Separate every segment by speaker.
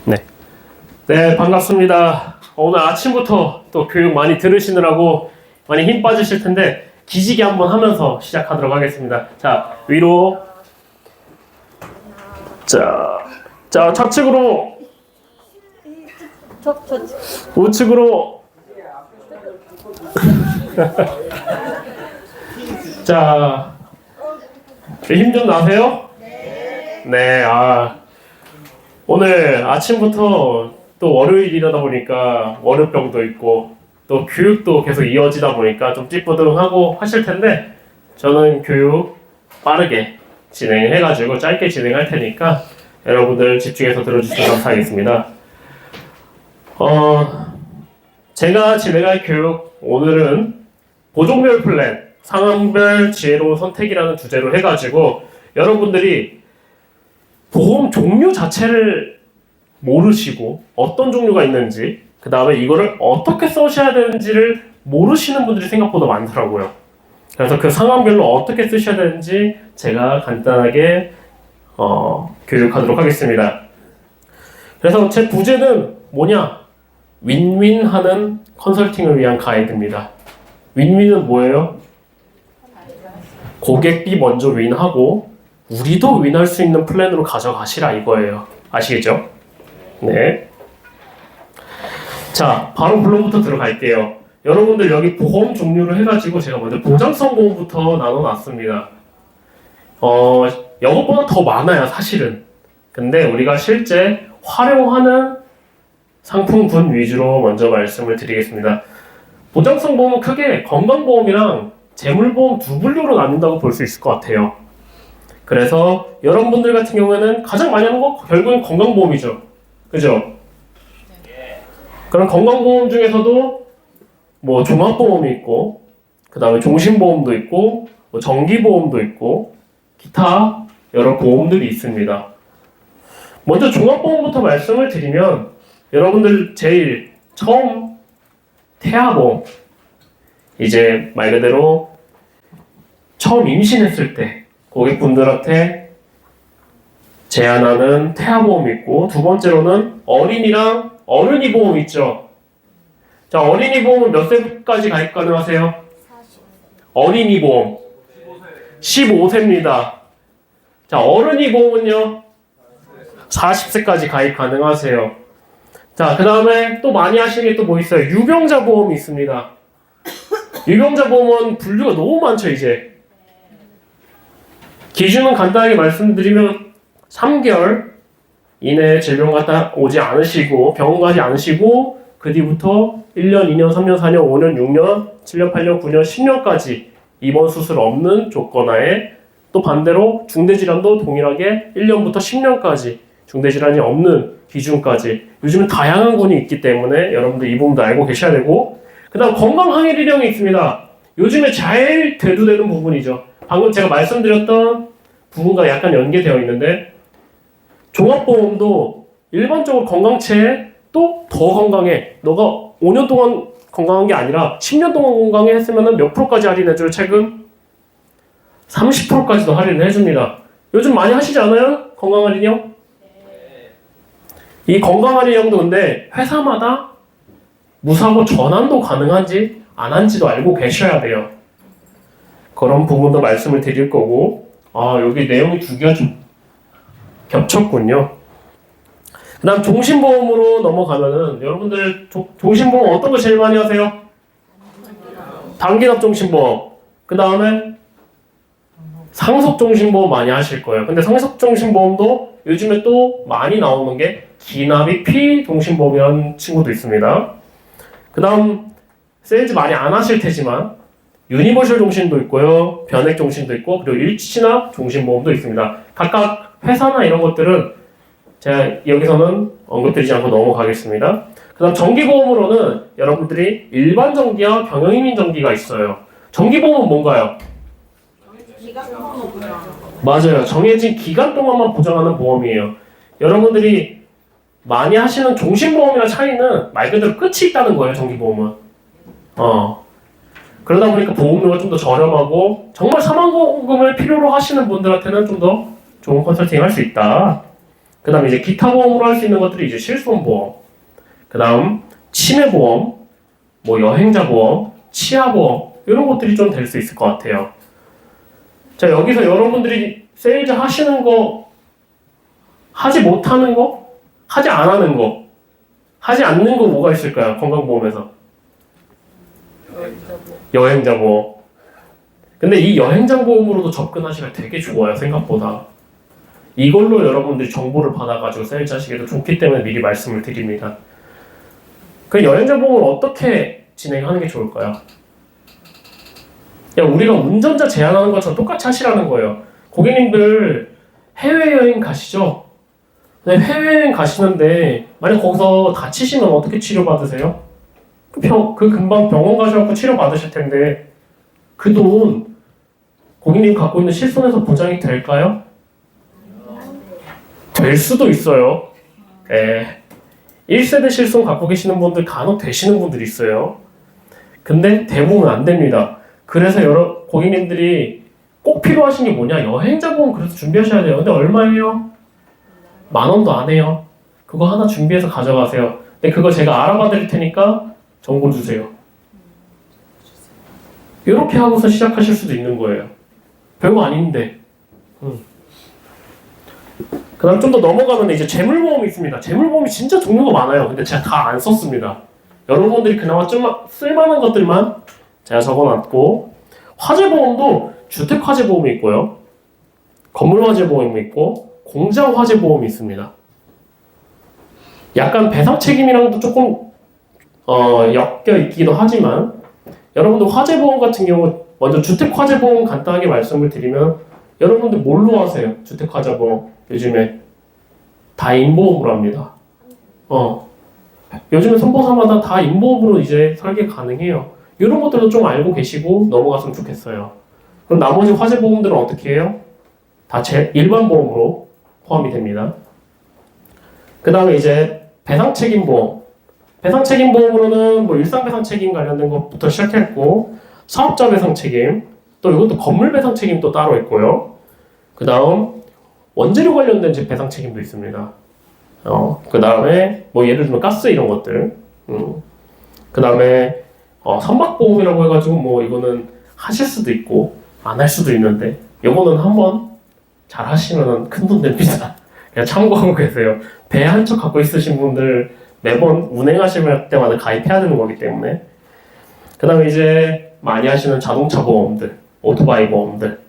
Speaker 1: 네. 네, 반갑습니다. 오늘 아침부터 또 교육 많이 들으시느라고 많이 힘 빠지실 텐데 기지개 한번 하면서 시작하도록 하겠습니다. 자, 위로. 자, 좌측으로. 우측으로. 자, 힘 좀 나세요? 네, 오늘 아침부터 또 월요일이다 보니까 월요병도 있고 또 교육도 계속 이어지다 보니까 좀 찌뿌둥하고 하실 텐데 저는 교육 빠르게 진행해가지고 짧게 진행할 테니까 여러분들 집중해서 들어주시면 감사하겠습니다. 제가 진행할 교육 오늘은 보종별 플랜, 상황별 지혜로운 선택이라는 주제로 해가지고 여러분들이 보험 종류 자체를 모르시고 어떤 종류가 있는지 그 다음에 이거를 어떻게 써셔야 되는지를 모르시는 분들이 생각보다 많더라고요. 그래서 그 상황별로 어떻게 쓰셔야 되는지 제가 간단하게 교육하도록 하겠습니다. 그래서 제 부제는 뭐냐? 윈윈하는 컨설팅을 위한 가이드입니다. 윈윈은 뭐예요? 고객이 먼저 윈하고 우리도 윈할 수 있는 플랜으로 가져가시라 이거예요. 아시겠죠? 네. 자, 바로 본론부터 들어갈게요. 여러분들 여기 보험 종류를 해가지고 제가 먼저 보장성 보험부터 나눠놨습니다. 이것보다 더 많아요, 사실은. 근데 우리가 실제 활용하는 상품군 위주로 먼저 말씀을 드리겠습니다. 보장성 보험은 크게 건강보험이랑 재물보험 두 분류로 나눈다고 볼 수 있을 것 같아요. 그래서 여러분들 같은 경우에는 가장 많이 하는 거 결국엔 건강보험이죠. 그죠? 그럼 건강보험 중에서도 뭐 종합보험이 있고 그 다음에 종신보험도 있고 뭐 정기보험도 있고 기타 여러 보험들이 있습니다. 먼저 종합보험부터 말씀을 드리면 여러분들 제일 처음 태아보험 이제 말 그대로 처음 임신했을 때 고객분들한테 제안하는 태아보험이 있고 두 번째로는 어린이랑 어른이 보험 있죠. 자, 어린이 보험은 몇 세까지 가입 가능하세요? 40. 어린이 보험 15세입니다. 자, 어른이 보험은요? 40세까지 가입 가능하세요. 자, 그 다음에 또 많이 하시는 게 또 뭐 있어요? 유병자 보험이 있습니다. 유병자 보험은 분류가 너무 많죠, 이제. 기준은 간단하게 말씀드리면 3개월 이내에 질병 갔다 오지 않으시고 병원 가지 않으시고 그 뒤부터 1년, 2년, 3년, 4년, 5년, 6년, 7년, 8년, 9년, 10년까지 입원 수술 없는 조건하에 또 반대로 중대질환도 동일하게 1년부터 10년까지 중대질환이 없는 기준까지 요즘은 다양한 군이 있기 때문에 여러분들 이 부분도 알고 계셔야 되고 그 다음 건강항해리령이 있습니다. 요즘에 제일 대두되는 부분이죠. 방금 제가 말씀드렸던 부분과 약간 연계되어 있는데 종합보험도 일반적으로 건강체에 또 더 건강해. 너가 5년 동안 건강한 게 아니라 10년 동안 건강해 했으면 몇 프로까지 할인해줘요? 최근 30%까지도 할인을 해줍니다. 요즘 많이 하시지 않아요? 건강할인형? 이 건강할인형도 근데 회사마다 무사고 전환도 가능한지 안 한지도 알고 계셔야 돼요. 그런 부분도 말씀을 드릴 거고 여기 내용이 두 개가 좀 겹쳤군요. 그 다음 종신보험으로 넘어가면은 여러분들 종신보험 어떤 거 제일 많이 하세요? 단기납 종신보험. 그 다음에 상속종신보험 많이 하실 거예요. 근데 상속종신보험도 요즘에 또 많이 나오는 게 기납이 피종신보험이라는 친구도 있습니다. 그 다음 세일즈 많이 안 하실 테지만 유니버셜 종신도 있고요. 변액 종신도 있고 그리고 일치납 종신보험도 있습니다. 각각 회사나 이런 것들은 제가 여기서는 언급드리지 않고 넘어가겠습니다. 그 다음 정기보험으로는 여러분들이 일반 정기와 경영이민 정기가 있어요. 정기보험은 뭔가요? 맞아요. 정해진 기간 동안만 보장하는 보험이에요. 여러분들이 많이 하시는 종신보험이랑 차이는 말 그대로 끝이 있다는 거예요. 정기보험은. 그러다 보니까 보험료가 좀 더 저렴하고 정말 사망보험금을 필요로 하시는 분들한테는 좀 더 좋은 컨설팅 할 수 있다. 그 다음에 이제 기타 보험으로 할 수 있는 것들이 이제 실손보험, 그 다음 치매보험, 뭐 여행자보험, 치아보험 이런 것들이 좀 될 수 있을 것 같아요. 자, 여기서 여러분들이 세일즈 하시는 거, 하지 못하는 거, 하지 안 하는 거, 하지 않는 거 뭐가 있을까요? 건강보험에서. 여행자보험. 근데 이 여행자보험으로도 접근하시기가 되게 좋아요, 생각보다. 이걸로 여러분들이 정보를 받아가지고 세일즈 하시기도 좋기 때문에 미리 말씀을 드립니다. 그 여행자보험을 어떻게 진행하는 게 좋을까요? 야, 우리가 운전자 제한하는 것처럼 똑같이 하시라는 거예요. 고객님들 해외여행 가시죠? 네, 해외여행 가시는데 만약 거기서 다치시면 어떻게 치료받으세요? 그 금방 병원 가셔서 치료받으실 텐데 그 돈 고객님 갖고 있는 실손에서 보장이 될까요? 될 수도 있어요. 네. 1세대 실손 갖고 계시는 분들 간혹 되시는 분들이 있어요. 근데 대부분 안 됩니다. 그래서 여러 고객님들이 꼭 필요하신 게 뭐냐? 여행자 보험 그래서 준비하셔야 돼요. 근데 얼마예요? 10,000원도 안 해요. 그거 하나 준비해서 가져가세요. 근데 그거 제가 알아봐 드릴 테니까 정보 주세요. 이렇게 하고서 시작하실 수도 있는 거예요. 별거 아닌데. 그 다음 좀 더 넘어가면 이제 재물보험이 있습니다. 재물보험이 진짜 종류가 많아요. 근데 제가 다 안 썼습니다. 여러분들이 그나마 좀 쓸만한 것들만 제가 적어놨고, 화재보험도 주택화재보험이 있고요, 건물화재보험이 있고, 공장화재보험이 있습니다. 약간 배상책임이랑도 조금 엮여 있기도 하지만, 여러분들 화재보험 같은 경우 먼저 주택화재보험 간단하게 말씀을 드리면, 여러분들 뭘로 하세요? 주택화재보험 요즘에 다 인보험으로 합니다. 요즘에 선보사마다 다 인보험으로 이제 설계 가능해요. 이런 것들도 좀 알고 계시고 넘어갔으면 좋겠어요. 그럼 나머지 화재보험들은 어떻게 해요? 다 일반 보험으로 포함이 됩니다. 그 다음에 이제 배상책임보험. 배상책임보험으로는 뭐 일상배상책임 관련된 것부터 시작했고, 사업자 배상책임, 또 이것도 건물 배상책임도 따로 있고요. 그 다음 원재료 관련된 배상책임도 있습니다. 그 다음에 뭐 예를 들면 가스 이런 것들. 그 다음에 선박보험이라고 해가지고 뭐 이거는 하실 수도 있고 안 할 수도 있는데, 요거는 한번 잘 하시면 큰 돈 됩니다. 그냥 참고하고 계세요. 배 한 척 갖고 있으신 분들 매번 운행하실 때마다 가입해야 되는 거기 때문에. 그 다음에 이제 많이 하시는 자동차 보험들, 오토바이 보험들,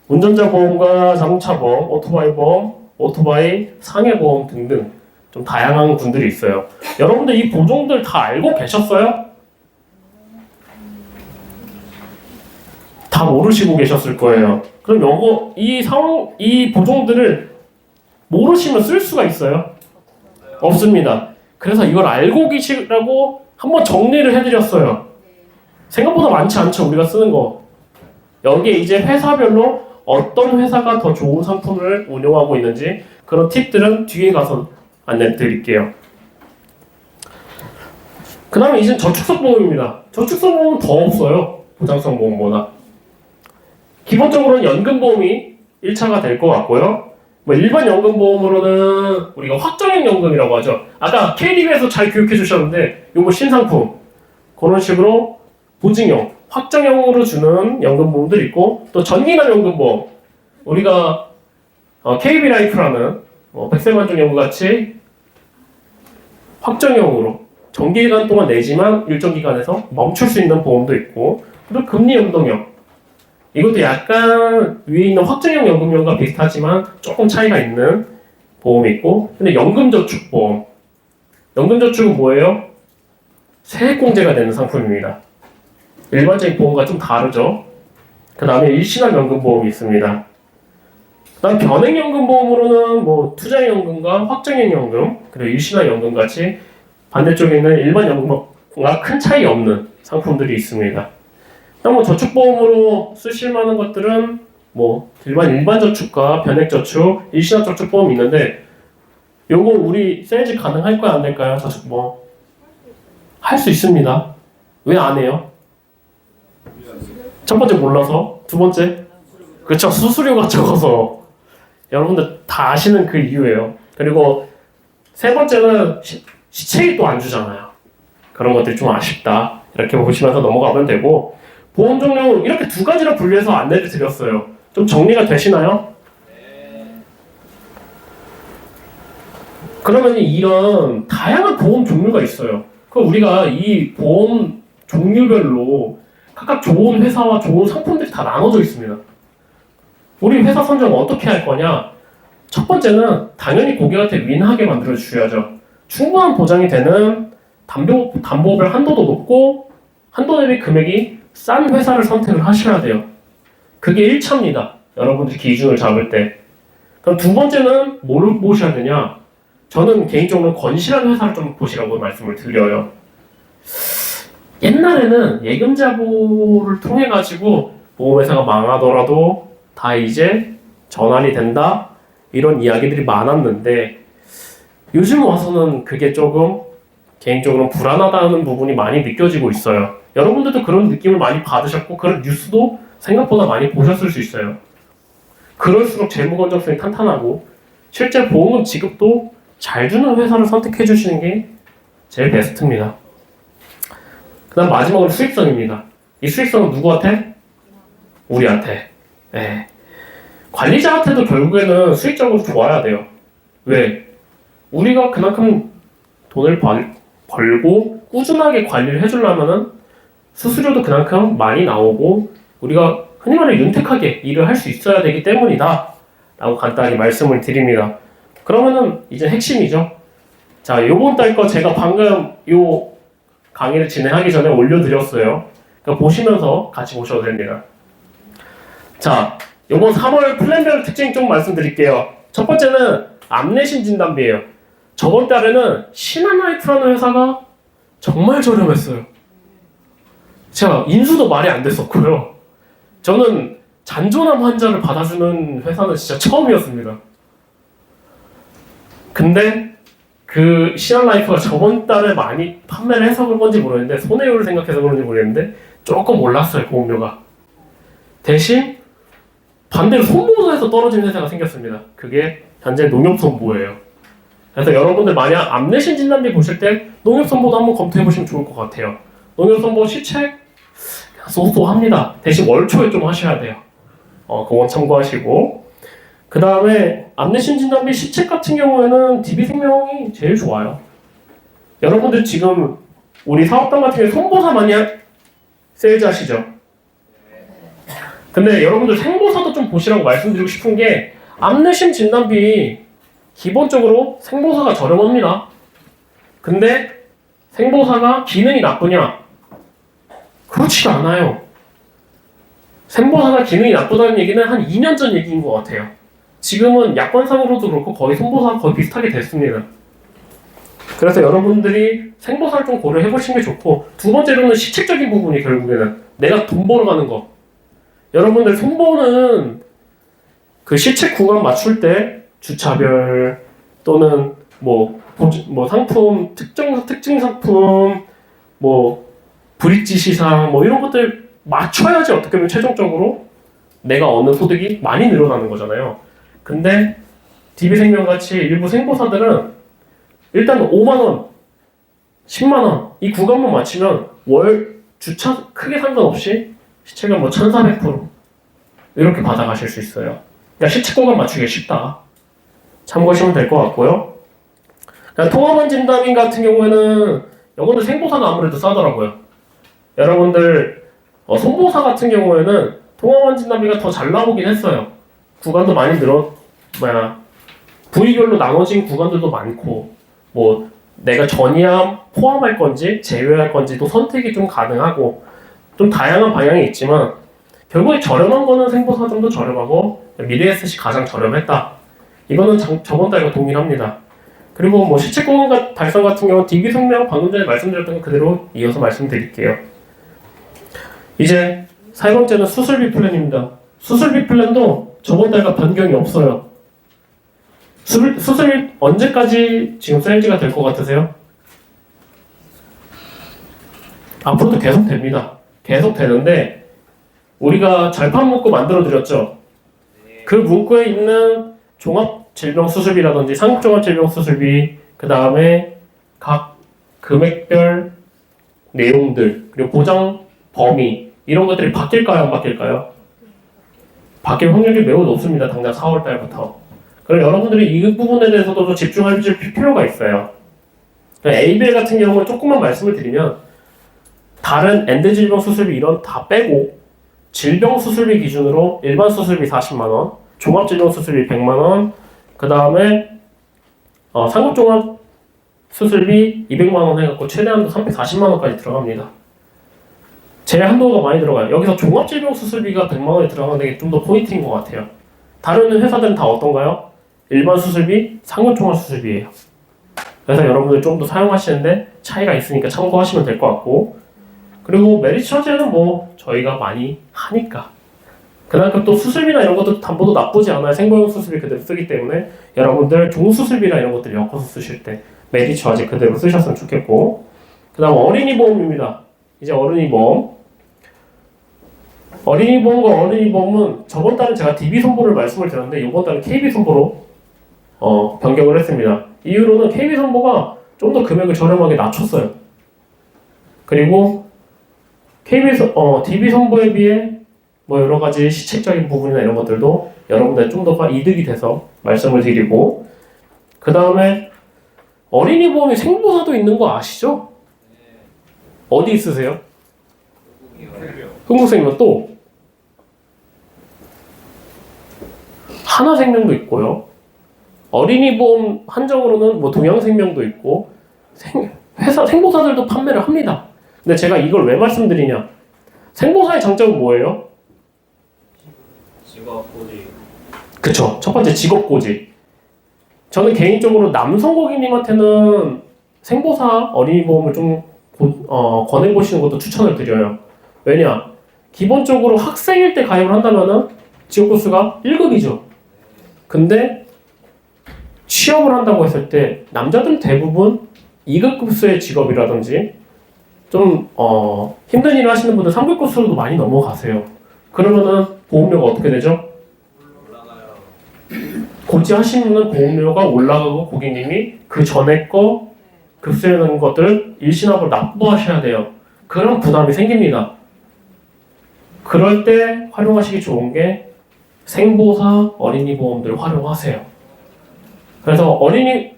Speaker 1: 운전자 보험과 자동차 보험, 오토바이 보험, 오토바이 상해 보험 등등 좀 다양한 분들이 있어요. 여러분들 이 보종들 다 알고 계셨어요? 다 모르시고 계셨을 거예요. 그럼 이 보종들을 모르시면 쓸 수가 있어요? 없습니다. 그래서 이걸 알고 계시라고 한번 정리를 해드렸어요. 생각보다 많지 않죠, 우리가 쓰는 거. 여기에 이제 회사별로 어떤 회사가 더 좋은 상품을 운영하고 있는지 그런 팁들은 뒤에 가서 안내 드릴게요. 그 다음에 이제 저축성 보험입니다. 저축성 보험은 더 없어요, 보장성 보험보다. 기본적으로는 연금보험이 1차가 될 것 같고요. 뭐 일반 연금보험으로는 우리가 확정형 연금이라고 하죠. 아까 KDB에서 잘 교육해 주셨는데 요거 신상품 그런 식으로 보증형, 확정형으로 주는 연금보험들이 있고, 또 전기난 연금보험, 우리가 KB라이프라는 백세만종 연구같이 확정형으로 정기기간 동안 내지만 일정 기간에서 멈출 수 있는 보험도 있고, 그리고 금리 연동형, 이것도 약간 위에 있는 확정형 연금형과 비슷하지만 조금 차이가 있는 보험이 있고, 근데 연금저축보험, 연금저축은 뭐예요? 세액공제가 되는 상품입니다. 일반적인 보험과 좀 다르죠. 그 다음에 일시납 연금보험이 있습니다. 그 다음 변액연금보험으로는 뭐 투자연금과 확정형 연금, 그리고 일시납 연금 같이 반대쪽에 있는 일반 연금과 큰 차이 없는 상품들이 있습니다. 그다음 뭐 저축보험으로 쓰실 만한 것들은 뭐 일반 저축과 변액저축, 일시납 저축보험이 있는데, 요거 우리 세일즈 가능할 거야 안 될까요? 저축보험 할 수 있습니다. 왜 안 해요? 첫 번째 몰라서, 두 번째 그렇죠, 수수료가 적어서. 여러분들 다 아시는 그 이유예요. 그리고 세 번째는 시책이 또 안 주잖아요. 그런 것들이 좀 아쉽다. 이렇게 보시면서 넘어가면 되고, 보험 종류 이렇게 두 가지로 분류해서 안내를 드렸어요. 좀 정리가 되시나요? 그러면 이런 다양한 보험 종류가 있어요. 그럼 우리가 이 보험 종류별로 각각 좋은 회사와 좋은 상품들이 다 나눠져 있습니다. 우리 회사 선정은 어떻게 할 거냐? 첫 번째는 당연히 고객한테 윈하게 만들어 주셔야죠. 충분한 보장이 되는 담보별 한도도 높고 한도 대비 금액이 싼 회사를 선택을 하셔야 돼요. 그게 1차입니다. 여러분들이 기준을 잡을 때. 그럼 두 번째는 뭐를 보셔야 되냐? 저는 개인적으로 건실한 회사를 좀 보시라고 말씀을 드려요. 옛날에는 예금자보를 통해 가지고 보험회사가 망하더라도 다 이제 전환이 된다 이런 이야기들이 많았는데 요즘 와서는 그게 조금 개인적으로 불안하다는 부분이 많이 느껴지고 있어요. 여러분들도 그런 느낌을 많이 받으셨고 그런 뉴스도 생각보다 많이 보셨을 수 있어요. 그럴수록 재무 건전성이 탄탄하고 실제 보험금 지급도 잘 주는 회사를 선택해 주시는 게 제일 베스트입니다. 그 다음 마지막으로 수익성입니다. 이 수익성은 누구한테? 우리한테. 네. 관리자한테도 결국에는 수익적으로 좋아야 돼요. 왜? 우리가 그만큼 돈을 벌고 꾸준하게 관리를 해주려면은 수수료도 그만큼 많이 나오고 우리가 흔히 말해 윤택하게 일을 할 수 있어야 되기 때문이다 라고 간단히 말씀을 드립니다. 그러면은 이제 핵심이죠. 자, 요번 달 거 제가 방금 요 강의를 진행하기 전에 올려드렸어요. 그러니까 보시면서 같이 보셔도 됩니다. 자, 요번 3월 플랜별 특징 좀 말씀드릴게요. 첫 번째는 암내신 진단비예요. 저번 달에는 신한라이프라는 회사가 정말 저렴했어요. 제가 인수도 말이 안 됐었고요. 저는 잔존암 환자를 받아주는 회사는 진짜 처음이었습니다. 근데 그 신한라이프가 저번 달에 많이 판매를 해서 그런 건지 모르겠는데 손해율을 생각해서 그런지 모르겠는데 조금 올랐어요, 보험료가. 대신 반대로 손보호사에서 떨어진 회사가 생겼습니다. 그게 현재 농협손보예요. 그래서 여러분들 만약 암내신 진단비 보실 때 농협손보도 한번 검토해 보시면 좋을 것 같아요. 농협손보 시책 소소합니다. 대신 월초에 좀 하셔야 돼요. 그건 참고하시고. 그 다음에 암내신 진단비 시책 같은 경우에는 DB생명이 제일 좋아요. 여러분들 지금 우리 사업단 같은 경우에 손보사 많이 세일즈 하시죠? 근데 여러분들 생보사도 좀 보시라고 말씀드리고 싶은 게 암내신 진단비 기본적으로 생보사가 저렴합니다. 근데 생보사가 기능이 나쁘냐? 그렇지가 않아요. 생보사가 기능이 나쁘다는 얘기는 한 2년 전 얘기인 것 같아요. 지금은 약관상으로도 그렇고 거의 손보사가 거의 비슷하게 됐습니다. 그래서 여러분들이 생보사를 좀 고려해 보시는 게 좋고, 두 번째로는 시책적인 부분이 결국에는 내가 돈 벌어 가는 거. 여러분들 손보는 그 시책 구간 맞출 때 주차별 또는 뭐 상품 특징 상품 브릿지 시상 이런 것들 맞춰야지 어떻게 보면 최종적으로 내가 얻는 소득이 많이 늘어나는 거잖아요. 근데 DB생명같이 일부 생보사들은 일단 5만원, 10만원 이 구간만 맞추면 월 주차 크게 상관없이 시책은 1400% 이렇게 받아가실 수 있어요. 그러니까 시책 구간 맞추기가 쉽다. 참고하시면 될 것 같고요. 통합원 진단인 같은 경우에는 여러분들 생보사가 아무래도 싸더라고요. 여러분들 손보사 같은 경우에는 통합원 진단비가 더 잘 나오긴 했어요. 구간도 많이 부위별로 나눠진 구간들도 많고 내가 전이암 포함할 건지 제외할 건지도 선택이 좀 가능하고 좀 다양한 방향이 있지만 결국에 저렴한 거는 생보사가 좀 더 저렴하고 미래에셋이 가장 저렴했다. 이거는 저번 달과 동일합니다. 그리고 시책 구간 달성 같은 경우는 DB생명 방금 전에 말씀드렸던 거 그대로 이어서 말씀드릴게요. 이제 세 번째는 수술비 플랜입니다. 수술비 플랜도 저번 달과 변경이 없어요. 수술비 언제까지 지금 세일즈가 될 것 같으세요? 앞으로도 계속 됩니다. 계속 되는데 우리가 절판 문구 만들어 드렸죠. 그 문구에 있는 종합 질병수술비라든지 상급종합질병수술비, 그 다음에 각 금액별 내용들, 그리고 보장 범위 이런 것들이 바뀔까요? 안 바뀔까요? 바뀔 확률이 매우 높습니다. 당장 4월 달부터. 그럼 여러분들이 이 부분에 대해서도 좀 집중할 필요가 있어요. ABL 같은 경우는 조금만 말씀을 드리면 다른 엔드질병수술비 이런 다 빼고 질병수술비 기준으로 일반 수술비 40만원, 종합질병수술비 100만원, 그 다음에 상급종합수술비 200만원 해갖고 최대한도 340만원까지 들어갑니다. 제한도가 많이 들어가요. 여기서 종합질병수술비가 100만원이 들어가는 게 좀 더 포인트인 것 같아요. 다른 회사들은 다 어떤가요? 일반 수술비, 상급종합수술비예요. 그래서 여러분들 좀 더 사용하시는데 차이가 있으니까 참고하시면 될 것 같고, 그리고 메리처제는 뭐 저희가 많이 하니까 그만큼 또 수술비나 이런 것도 담보도 나쁘지 않아요. 생보험 수술비 그대로 쓰기 때문에 여러분들 종수술비나 이런 것들 엮어서 쓰실 때 메리처제 그대로 쓰셨으면 좋겠고, 그 다음 어린이 보험입니다. 이제 어린이 보험. 어린이 보험과 어린이 보험은 저번 달은 제가 DB 선보를 말씀을 드렸는데 이번 달은 KB 선보로 변경을 했습니다. 이유로는 KB 선보가 좀 더 금액을 저렴하게 낮췄어요. 그리고 DB 선보에 비해 뭐 여러 가지 시책적인 부분이나 이런 것들도 여러분들 좀 더 이득이 돼서 말씀을 드리고, 그 다음에 어린이 보험이 생보사도 있는 거 아시죠? 어디 있으세요? 흥국생명 또 하나생명도 있고요. 어린이 보험 한정으로는 뭐 동양생명도 있고 회사 생보사들도 판매를 합니다. 근데 제가 이걸 왜 말씀드리냐? 생보사의 장점은 뭐예요?
Speaker 2: 직업고지.
Speaker 1: 그쵸. 첫 번째 직업고지. 저는 개인적으로 남성 고객님한테는 생보사 어린이 보험을 좀 권해보시는 것도 추천을 드려요. 왜냐? 기본적으로 학생일 때 가입을 한다면은 지역코스가 1급이죠. 근데 취업을 한다고 했을 때 남자들 대부분 2급 급수의 직업이라든지 좀 힘든 일을 하시는 분들 3급 급수로도 많이 넘어가세요. 그러면은 보험료가 어떻게 되죠?
Speaker 2: 올라가요.
Speaker 1: 고지하시면 보험료가 올라가고 고객님이 그 전에 거 급수하는 것들 일시납으로 납부하셔야 돼요. 그런 부담이 생깁니다. 그럴 때 활용하시기 좋은 게 생보사 어린이 보험들 활용하세요. 그래서 어린이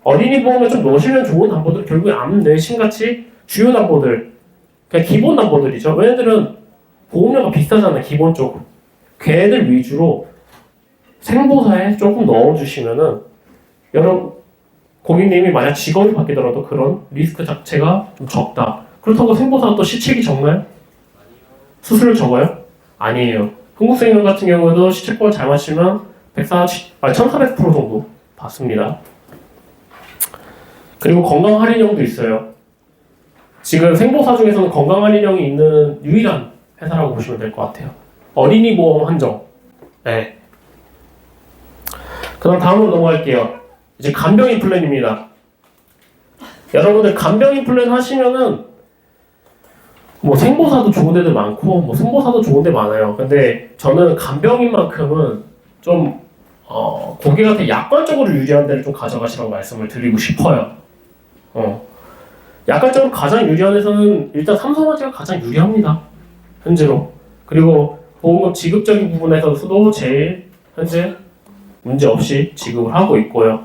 Speaker 1: 보험에 좀 넣으시면 좋은 담보들 결국에 암 내심 같이 주요 담보들, 그냥 기본 담보들이죠. 얘네들은 보험료가 비싸잖아요. 기본적으로. 걔들 위주로 생보사에 조금 넣어주시면은 여러분 고객님이 만약 직업이 바뀌더라도 그런 리스크 자체가 좀 적다. 그렇다고 생보사가 또 시책이 적나요? 수수료 적어요? 아니에요. 흥국생명 같은 경우도 시책권 잘 맞추면 1,400% 정도 받습니다. 그리고 건강 할인형도 있어요. 지금 생보사 중에서는 건강 할인형이 있는 유일한 회사라고 보시면 될 것 같아요. 어린이 보험 한정. 네. 그럼 다음으로 넘어갈게요. 이제 간병인 플랜입니다. 여러분들 간병인 플랜 하시면은 뭐 생보사도 좋은 데들 많고 뭐 승보사도 좋은 데 많아요. 근데 저는 간병인만큼은 좀 고객한테 약관적으로 유리한 데를 좀 가져가시라고 말씀을 드리고 싶어요. 약관적으로 가장 유리한 데서는 일단 삼성화재가 가장 유리합니다. 현재로. 그리고 보험금 지급적인 부분에서도 제일 현재 문제 없이 지급을 하고 있고요.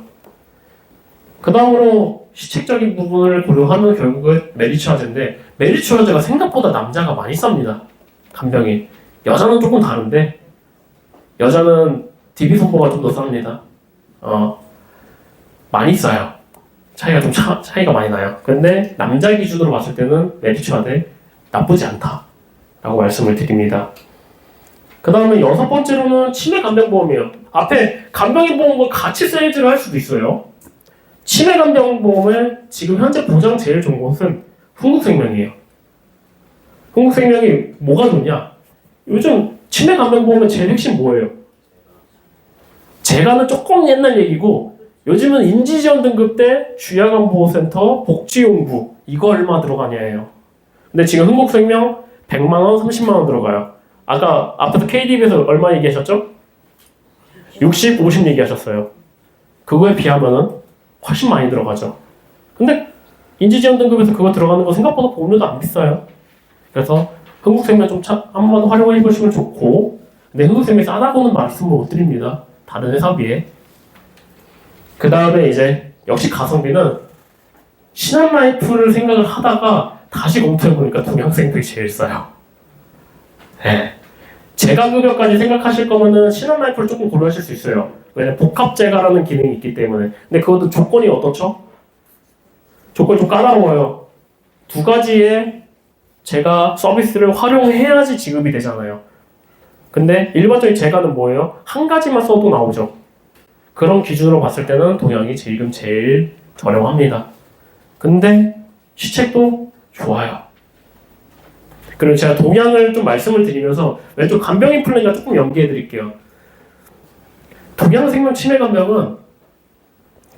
Speaker 1: 그 다음으로 시책적인 부분을 고려하면 결국은 메리츠화재인데 메리츠화재가 생각보다 남자가 많이 쌉니다. 간병인. 여자는 조금 다른데 여자는 DB 선보가 좀 더 쌉니다. 많이 싸요. 차이가 좀 차이가 많이 나요. 근데 남자 기준으로 봤을 때는 메리츠화재 나쁘지 않다라고 말씀을 드립니다. 그 다음에 여섯 번째로는 치매 간병보험이에요. 앞에 간병인 보험과 같이 세일즈를 할 수도 있어요. 치매 간병보험에 지금 현재 보장 제일 좋은 곳은 흥국생명이에요. 흥국생명이 뭐가 좋냐? 요즘 치매 간병보험의 제일 핵심 뭐예요? 제가는 조금 옛날 얘기고 요즘은 인지지원 등급 때 주야간보호센터 복지용구 이거 얼마 들어가냐예요. 근데 지금 흥국생명 100만원, 30만원 들어가요. 아까 앞에서 KDB에서 얼마 얘기하셨죠? 60, 50 얘기하셨어요. 그거에 비하면은 훨씬 많이 들어가죠. 근데 인지지원 등급에서 그거 들어가는 거 생각보다 보험료도 안 비싸요. 그래서 흥국생명 좀 한번 활용해 보시면 좋고, 근데 흥국생명이 싸다고는 말씀 못 드립니다. 다른 회사 비해. 그 다음에 이제 역시 가성비는 신한라이프를 생각을 하다가 다시 검토해보니까 동양생명이 제일 싸요. 네. 재가급여까지 생각하실 거면은 신한라이프를 조금 고려하실 수 있어요. 왜냐면 복합재가라는 기능이 있기 때문에. 근데 그것도 조건이 어떻죠? 조건이 좀 까다로워요. 두 가지의 재가 서비스를 활용해야지 지급이 되잖아요. 근데 일반적인 재가는 뭐예요? 한 가지만 써도 나오죠. 그런 기준으로 봤을 때는 동양이 지금 제일 저렴합니다. 근데 시책도 좋아요. 그리고 제가 동양을 좀 말씀을 드리면서 왼쪽 간병인 플랜과 조금 연계해 드릴게요. 동양생명 치매간병은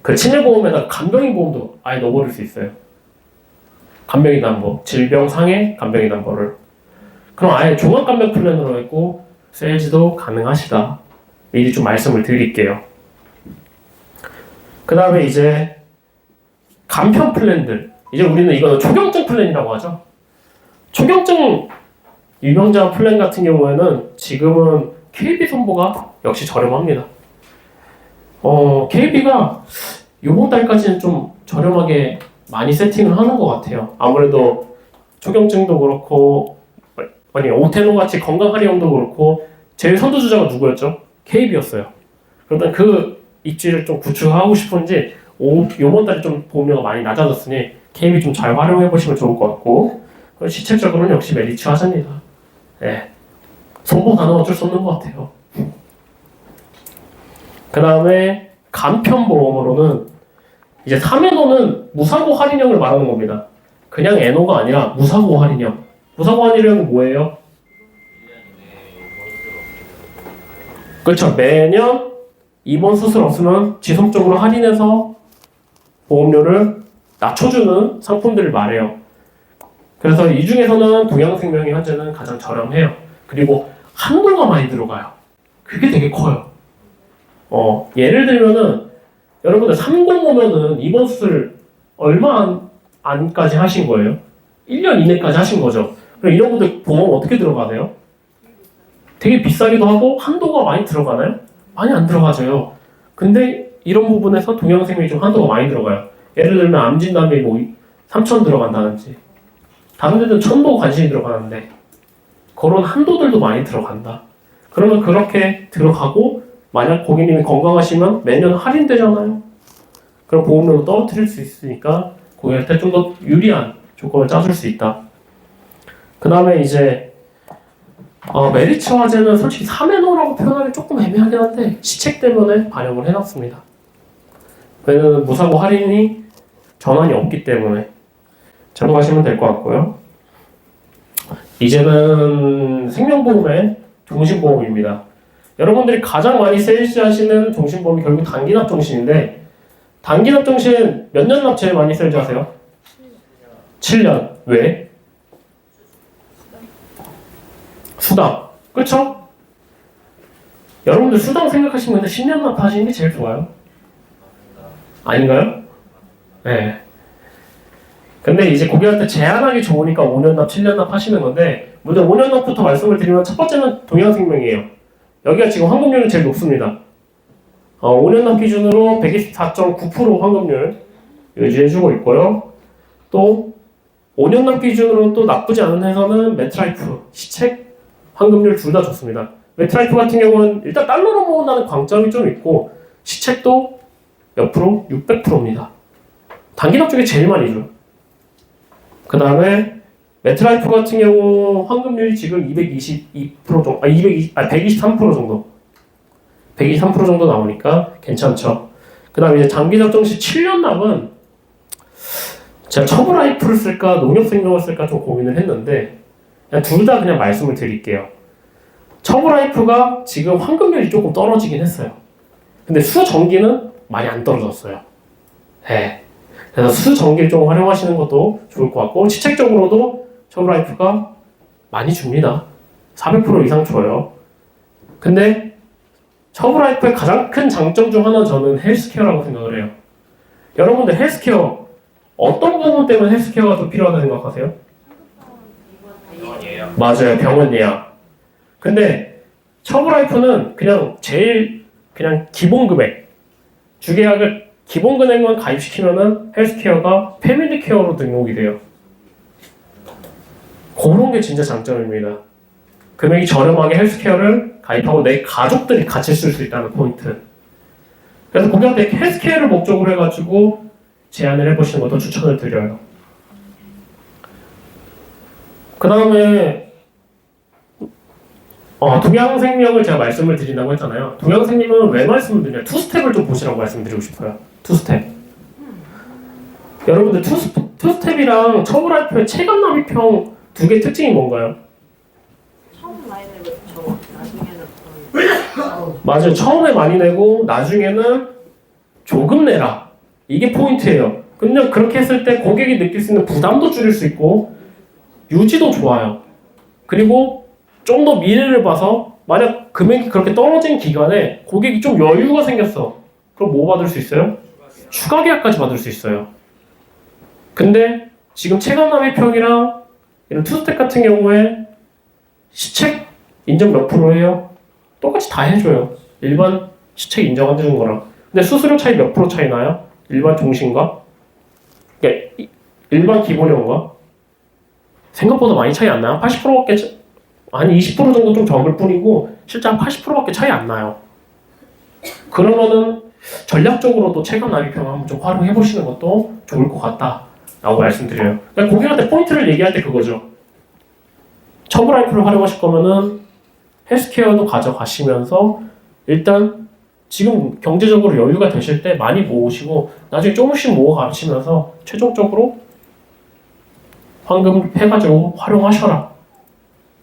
Speaker 1: 그 치매보험에다 간병인 보험도 아예 넣어버릴 수 있어요. 간병인 담보, 질병상해 간병인 담보를. 그럼 아예 종합간병 플랜으로 했고 세일즈도 가능하시다. 미리 좀 말씀을 드릴게요. 그 다음에 이제 간편 플랜들. 이제 우리는 이거는 초경증 플랜이라고 하죠. 초경증 유병자 플랜 같은 경우에는 지금은 KB손보가 역시 저렴합니다. KB가 이번 달까지는 좀 저렴하게 많이 세팅을 하는 것 같아요. 아무래도 초경증도 그렇고, 아니 오테노 같이 건강 할인형도 그렇고 제일 선두주자가 누구였죠? KB였어요. 그러다 그 입지를 좀 구축하고 싶은지 이번 달에 좀 보험료가 많이 낮아졌으니 KB 좀 잘 활용해 보시면 좋을 것 같고, 시책적으로는 역시 메리츠 하십니다. 네. 손보다는 어쩔 수 없는 것 같아요. 그 다음에 간편보험으로는 이제 3회노는 무사고 할인형을 말하는 겁니다. 그냥 애노가 아니라 무사고 할인형. 무사고 할인형은 뭐예요? 그렇죠. 매년 입원 수술 없으면 지속적으로 할인해서 보험료를 낮춰주는 상품들을 말해요. 그래서 이 중에서는 동양생명이 현재는 가장 저렴해요. 그리고 한도가 많이 들어가요. 그게 되게 커요. 예를 들면은 여러분들 305면은 입원 수술 얼마 안까지 하신 거예요? 1년 이내까지 하신 거죠. 그럼 이런 분들 보험 어떻게 들어가나요? 되게 비싸기도 하고 한도가 많이 들어가나요? 많이 안 들어가져요. 근데 이런 부분에서 동양생명이 좀 한도가 많이 들어가요. 예를 들면 암진단비 뭐 3천 들어간다든지, 다른 데는 1,000도 관심이 들어가는데 그런 한도들도 많이 들어간다. 그러면 그렇게 들어가고 만약 고객님이 건강하시면 매년 할인되잖아요. 그럼 보험료도 떨어뜨릴 수 있으니까 고객한테 좀 더 유리한 조건을 짜줄 수 있다. 그 다음에 이제 메리츠 화재는 솔직히 3회노라고 표현하기 조금 애매하긴 한데 시책 때문에 반영을 해놨습니다. 왜냐면 무사고 할인이 전환이 없기 때문에 참고하시면 될 것 같고요. 이제는 생명보험의 종신보험입니다. 여러분들이 가장 많이 세일즈하시는 종신보험이 결국 단기납종신인데, 단기납종신 몇 년 납 제일 많이 세일즈하세요? 7년. 왜? 수당. 그쵸? 여러분들 수당 생각하시면 10년 납 하시는 게 제일 좋아요. 아닌가요? 네. 근데 이제 고객한테 제한하기 좋으니까 5년 납, 7년 납 하시는 건데, 먼저 5년 납부터 말씀을 드리면 첫 번째는 동양생명이에요. 여기가 지금 환급률이 제일 높습니다. 5년 납 기준으로 124.9% 환급률 유지해주고 있고요. 또 5년 납 기준으로 또 나쁘지 않은 회사는 메트라이프, 시책, 환급률 둘 다 좋습니다. 메트라이프 같은 경우는 일단 달러로 모은다는 광점이 좀 있고 시책도 몇 프로? 600%입니다. 단기납 쪽에 제일 많이 줘요. 그 다음에 메트라이프 같은 경우 환급률이 지금 222% 정도, 123% 정도. 123% 정도 나오니까 괜찮죠. 그 다음에 이제 장기납종 시 7년 납은 제가 처브라이프를 쓸까 농협생명을 쓸까 좀 고민을 했는데 둘 다 그냥 말씀을 드릴게요. 처브라이프가 지금 환급률이 조금 떨어지긴 했어요. 근데 수정기는 많이 안 떨어졌어요. 네. 그래서 수정기를 좀 활용하시는 것도 좋을 것 같고, 시책적으로도 처브라이프가 많이 줍니다. 400% 이상 줘요. 근데 처브라이프의 가장 큰 장점 중 하나 저는 헬스케어라고 생각을 해요. 여러분들 헬스케어 어떤 부분 때문에 헬스케어가 더 필요하다고 생각하세요? 맞아요. 병원 예약. 근데 처브라이프는 그냥 제일 그냥 기본 금액 주계약을 기본 금액만 가입시키면은 헬스케어가 패밀리 케어로 등록이 돼요. 그런 게 진짜 장점입니다. 금액이 저렴하게 헬스케어를 가입하고 내 가족들이 같이 쓸 수 있다는 포인트. 그래서 고객한테 헬스케어를 목적으로 해가지고 제안을 해보시는 것도 추천을 드려요. 그 다음에 동양생명을 제가 말씀을 드린다고 했잖아요. 동양생명은 왜 말씀을 드려요? 투스텝을 좀 보시라고 말씀드리고 싶어요. 투스텝. 여러분들 투스텝이랑 처브라이프의 체감 납입형 두 개 특징이 뭔가요?
Speaker 2: 처음 많이 내고 저거 나중에는
Speaker 1: 맞아요. 처음에 많이 내고 나중에는 조금 내라. 이게 포인트예요. 그냥 그렇게 했을 때 고객이 느낄 수 있는 부담도 줄일 수 있고 유지도 좋아요. 그리고 좀 더 미래를 봐서 만약 금액이 그렇게 떨어진 기간에 고객이 좀 여유가 생겼어. 그럼 뭐 받을 수 있어요? 추가 계약까지 받을 수 있어요. 근데 지금 체감납입형이랑 이런 투스텝 같은 경우에 시책 인정 몇 프로예요? 똑같이 다 해줘요. 일반 시책 인정 안 해주는 거랑. 근데 수수료 차이 몇 프로 차이 나요? 일반 종신과? 그러니까 일반 기본형과? 생각보다 많이 차이 안 나요. 80%밖에 아니 20% 정도 좀 적을 뿐이고 실제 한 80%밖에 차이 안 나요. 그러면은 전략적으로도 체감 납입형을 한번 좀 활용해 보시는 것도 좋을 것 같다라고 말씀드려요. 그러니까 고객한테 포인트를 얘기할 때 그거죠. 처브라이프를 활용하실 거면은 헬스케어도 가져가시면서 일단 지금 경제적으로 여유가 되실 때 많이 모으시고 나중에 조금씩 모아가시면서 최종적으로 환금 해가지고 활용하셔라.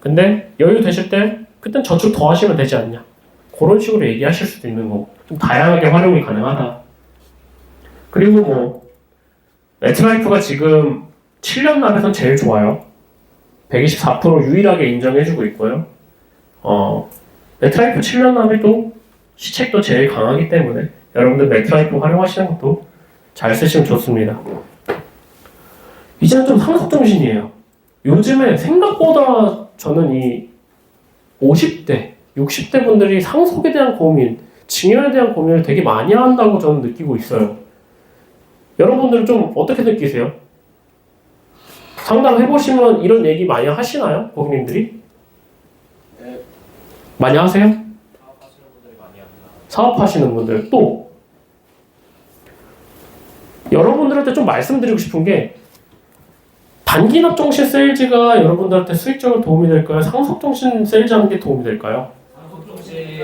Speaker 1: 근데 여유 되실 때 그땐 저축 더 하시면 되지 않냐. 그런 식으로 얘기하실 수도 있는 거고 좀 다양하게 활용이 가능하다. 그리고 뭐 매트라이프가 지금 7년 납에선 제일 좋아요. 124% 유일하게 인정해주고 있고요. 매트라이프 7년 납에도 시책도 제일 강하기 때문에 여러분들 매트라이프 활용하시는 것도 잘 쓰시면 좋습니다. 이제는 좀 상속 정신이에요. 요즘에 생각보다 저는 이 50대, 60대 분들이 상속에 대한 고민, 증여에 대한 고민을 되게 많이 한다고 저는 느끼고 있어요. 여러분들은 좀 어떻게 느끼세요? 상담해보시면 이런 얘기 많이 하시나요? 고객님들이?
Speaker 3: 네.
Speaker 1: 많이 하세요?
Speaker 3: 사업하시는 분들이 많이 합니다.
Speaker 1: 사업하시는 분들 또 여러분들한테 좀 말씀드리고 싶은 게 단기납정신 세일즈가 여러분들한테 수익적으로 도움이 될까요? 상속정신 세일즈하는 게 도움이 될까요?
Speaker 3: 상속정신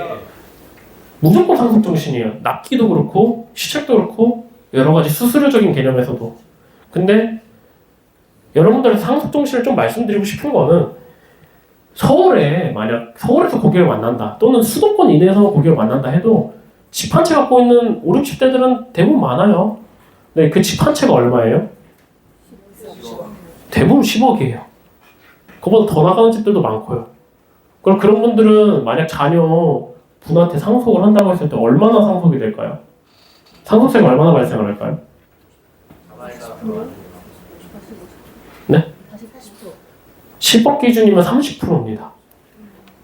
Speaker 1: 무조건 상속정신이에요. 납기도 그렇고 시책도 그렇고 여러 가지 수수료적인 개념에서도. 근데 여러분들한테 상속정신을 좀 말씀드리고 싶은 거는 만약 서울에서 고객을 만난다 또는 수도권 이내에서 고객을 만난다 해도 집 한 채 갖고 있는 5, 60대들은 대부분 많아요. 네, 그 집 한 채가 얼마예요? 대부분 10억이에요. 그보다 더 나가는 집들도 많고요. 그럼 그런 분들은 만약 자녀 분한테 상속을 한다고 했을 때 얼마나 상속이 될까요? 상속세가 얼마나 발생을 할까요? 네? 10억 기준이면 30%입니다.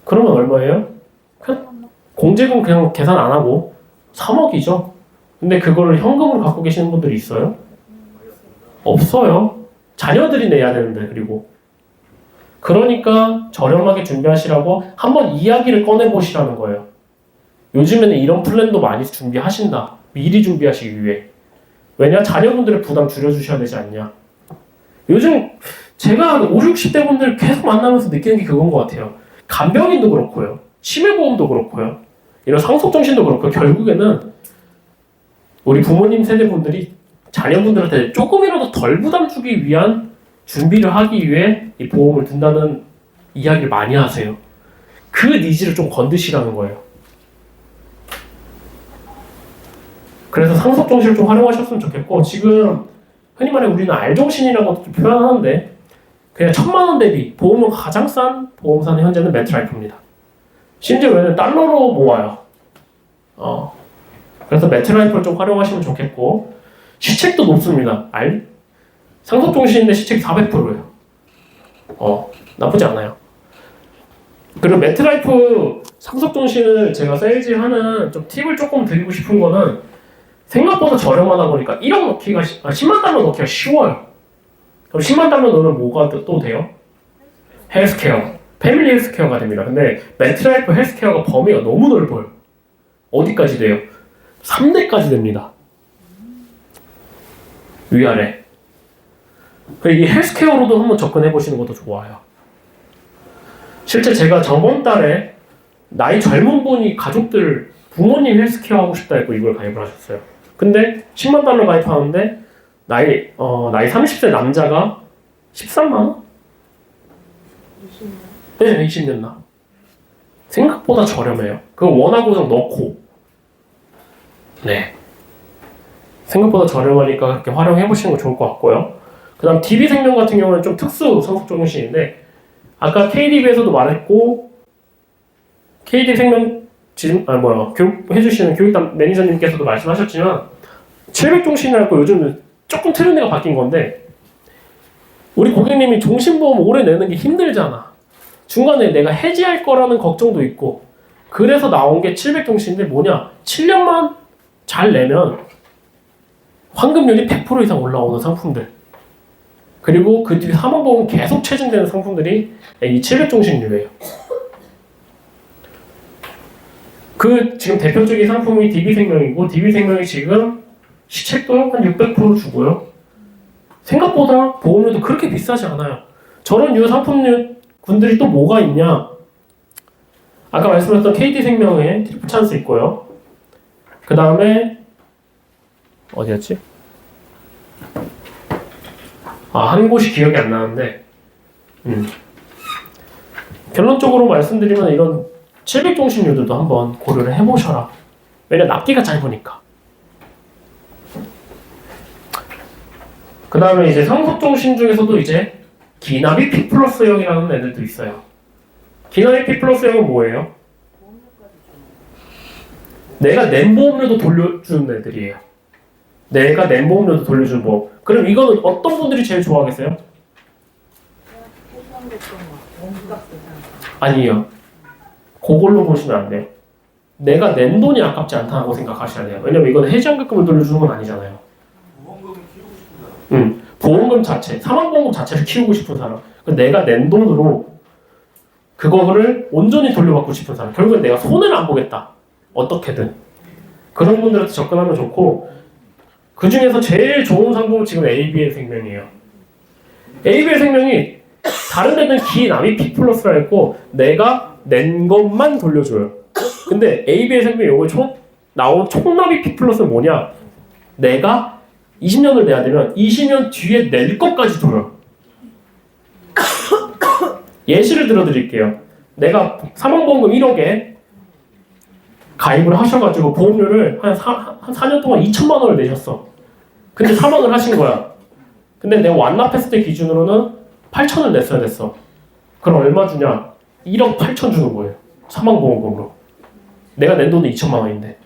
Speaker 1: 그러면 얼마예요? 공제금 그냥 계산 안 하고 3억이죠. 근데 그거를 현금으로 갖고 계시는 분들이 있어요? 없어요. 자녀들이 내야 되는데. 그리고 그러니까 저렴하게 준비하시라고 한번 이야기를 꺼내보시라는 거예요. 요즘에는 이런 플랜도 많이 준비하신다. 미리 준비하시기 위해. 왜냐? 자녀분들의 부담 줄여주셔야 되지 않냐. 요즘 제가 5, 60대 분들 계속 만나면서 느끼는 게 그건 것 같아요. 간병인도 그렇고요. 치매보험도 그렇고요. 이런 상속정신도 그렇고 결국에는 우리 부모님 세대분들이 자녀분들한테 조금이라도 덜 부담 주기 위한 준비를 하기 위해 이 보험을 든다는 이야기를 많이 하세요. 그 니즈를 좀 건드시라는 거예요. 그래서 상속정신을 좀 활용하셨으면 좋겠고 지금 흔히 말해 우리는 R정신이라고 좀 표현하는데 그냥 1,000만 원 대비 보험료 가장 싼 보험사는 현재는 매트라이프입니다. 심지어 왜냐면 달러로 모아요. 그래서 매트라이프를 좀 활용하시면 좋겠고 시책도 높습니다. 상속종신인데 시책이 400%예요. 나쁘지 않아요. 그리고 매트라이프 상속종신을 제가 세일즈하는 좀 팁을 조금 드리고 싶은 거는 생각보다 저렴하다 보니까 1억 넣기가 10만 달러 넣기가 쉬워요. 그럼 10만 달러 넣으면 뭐가 또 돼요? 헬스케어, 패밀리 헬스케어가 됩니다. 근데 매트라이프 헬스케어가 범위가 너무 넓어요. 어디까지 돼요? 3대까지 됩니다. 위아래. 그리고 이 헬스케어로도 한번 접근해 보시는 것도 좋아요. 실제 제가 저번 달에 나이 젊은 분이 가족들 부모님 헬스케어 하고 싶다 했고 이걸 가입을 하셨어요. 근데 10만 달러 가입하는데 나이 30세 남자가 13만 원?
Speaker 2: 20년.
Speaker 1: 네, 20년 나. 생각보다 저렴해요. 그거 원화고정 넣고. 네. 생각보다 저렴하니까 그렇게 활용해 보시는 거 좋을 것 같고요. 그 다음 DB생명 같은 경우는 좀 특수 상속종신인데 아까 KDB에서도 말했고 KD생명 교육 해주시는 교육단 매니저님께서도 말씀하셨지만 700종신이라고 요즘 조금 트렌드가 바뀐 건데 우리 고객님이 종신보험 오래 내는 게 힘들잖아. 중간에 내가 해지할 거라는 걱정도 있고 그래서 나온 게 700종신인데 뭐냐 7년만 잘 내면 환급률이 100% 이상 올라오는 상품들 그리고 그 뒤에 사망보험 계속 체증되는 상품들이 이 700종신류예요. 그 지금 대표적인 상품이 DB생명이고 DB생명이 지금 시책도 한 600% 주고요. 생각보다 보험료도 그렇게 비싸지 않아요. 저런 유 상품군들이 또 뭐가 있냐? 아까 말씀드렸던 KD생명에 트리플 찬스 있고요. 그 다음에 어디였지? 한 곳이 기억이 안 나는데 결론적으로 말씀드리면 이런 700종신류들도 한번 고려를 해보셔라. 왜냐 납기가 짧으니까. 그 다음에 이제 상속종신 중에서도 이제 기납이 P 플러스형이라는 애들도 있어요. 기납이 P 플러스형은 뭐예요? 내가 낸 보험료도 돌려주는 애들이에요. 내가 낸 보험료도 돌려주는 보험. 그럼 이거는 어떤 분들이 제일 좋아하겠어요? 아니요. 그걸로 보시면 안 돼요. 내가 낸 돈이 아깝지 않다고 생각하셔야 돼요. 왜냐면 이건 해지환급금을 돌려주는 건 아니잖아요. 보험금 자체, 사망보험금 자체를 키우고 싶은 사람. 내가 낸 돈으로 그거를 온전히 돌려받고 싶은 사람. 결국엔 내가 손해를 안 보겠다. 어떻게든. 그런 분들한테 접근하면 좋고 그 중에서 제일 좋은 상품은 지금 ABL 생명이에요. ABL 생명이 다른 데는 기납이 P 플러스라 했고 내가 낸 것만 돌려줘요. 근데 ABL 생명이 요거 나온 총납이 P 플러스는 뭐냐? 내가 20년을 내야 되면 20년 뒤에 낼 것까지 줘요. 예시를 들어드릴게요. 내가 사망보험금 1억에 가입을 하셔가지고 보험료를 한 4년 동안 2천만 원을 내셨어. 근데 사망을 하신 거야. 근데 내가 완납했을 때 기준으로는 8천을 냈어야 됐어. 그럼 얼마 주냐? 1억 8천 주는 거예요. 사망보험금으로. 내가 낸 돈은 2천만 원인데.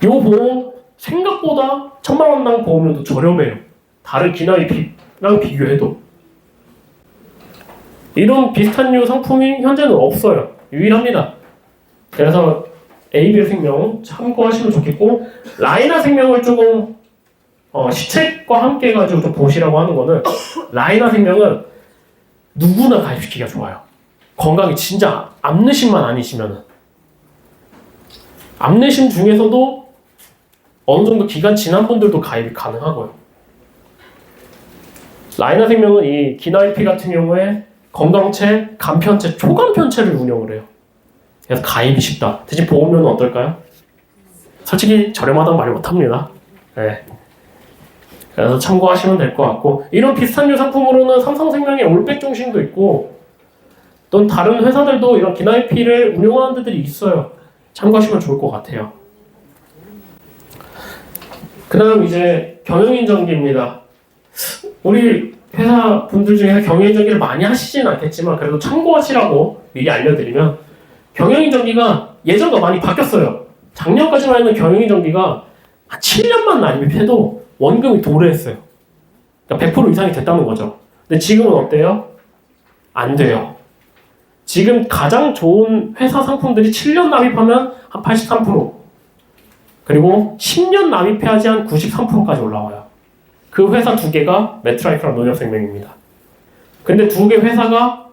Speaker 1: 요 보험 생각보다 1,000만 원당 보험료도 저렴해요. 다른 기납이랑 비교해도. 이런 비슷한 류 상품이 현재는 없어요. 유일합니다. 그래서 ABL 생명 참고하시면 좋겠고 라이나 생명을 조금 시책과 함께 해가지고 좀 보시라고 하는 거는 라이나 생명은 누구나 가입시키기가 좋아요. 건강이 진짜 암내심만 아니시면은 암내심 중에서도 어느 정도 기간 지난 분들도 가입이 가능하고요. 라이나 생명은 이 기나이피 같은 경우에 건강체, 간편체, 초간편체를 운영을 해요. 그래서 가입이 쉽다. 대신 보험료는 어떨까요? 솔직히 저렴하다고 말 못합니다. 네. 그래서 참고하시면 될 것 같고 이런 비슷한 류 상품으로는 삼성생명의 올백종신도 있고 또 다른 회사들도 이런 기나이피를 운영하는 데들이 있어요. 참고하시면 좋을 것 같아요. 그 다음 이제 경영인정기입니다. 우리 회사 분들 중에서 경영인정기를 많이 하시진 않겠지만 그래도 참고하시라고 미리 알려드리면 경영인정기가 예전과 많이 바뀌었어요. 작년까지만 해도 경영인정비가 한 7년만 난입해도 원금이 도래했어요. 그러니까 100% 이상이 됐다는 거죠. 근데 지금은 어때요? 안 돼요. 지금 가장 좋은 회사 상품들이 7년 납입하면 한 83%, 그리고 10년 납입해야지 한 93%까지 올라와요. 그 회사 두 개가 매트라이프랑 농협생명입니다. 근데 두 개 회사가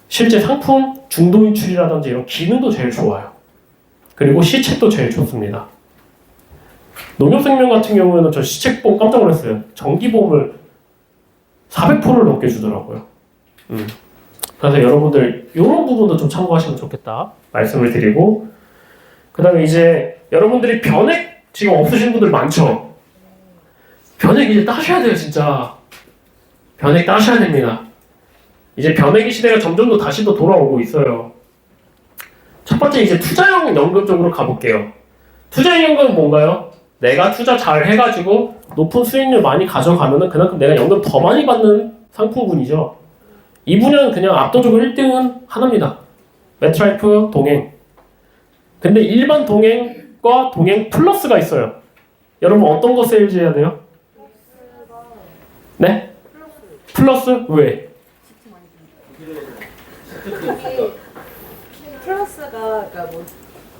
Speaker 1: 실제 상품 중도 인출이라든지 이런 기능도 제일 좋아요. 그리고 시책도 제일 좋습니다. 농협생명 같은 경우에는 저 시책 보고 깜짝 놀랐어요. 정기보험을 400%를 넘게 주더라고요. 그래서 여러분들 이런 부분도 좀 참고하시면 좋겠다 말씀을 드리고, 그 다음에 이제 여러분들이 변액 지금 없으신 분들 많죠? 변액 이제 따셔야 돼요. 진짜 변액 따셔야 됩니다. 이제 변액의 시대가 점점 더 다시 또 돌아오고 있어요. 첫 번째 이제 투자형 연금 쪽으로 가볼게요. 투자형 연금은 뭔가요? 내가 투자 잘 해가지고 높은 수익률 많이 가져가면은 그만큼 내가 연금 더 많이 받는 상품군이죠. 이 분야는 그냥 압도적으로 1등은 하나입니다. 매트라이프, 동행. 근데 일반 동행과 동행 플러스가 있어요. 여러분 어떤 거 세일즈 해야 돼요? 네? 플러스? 왜?
Speaker 2: 플러스가 그러니까 뭐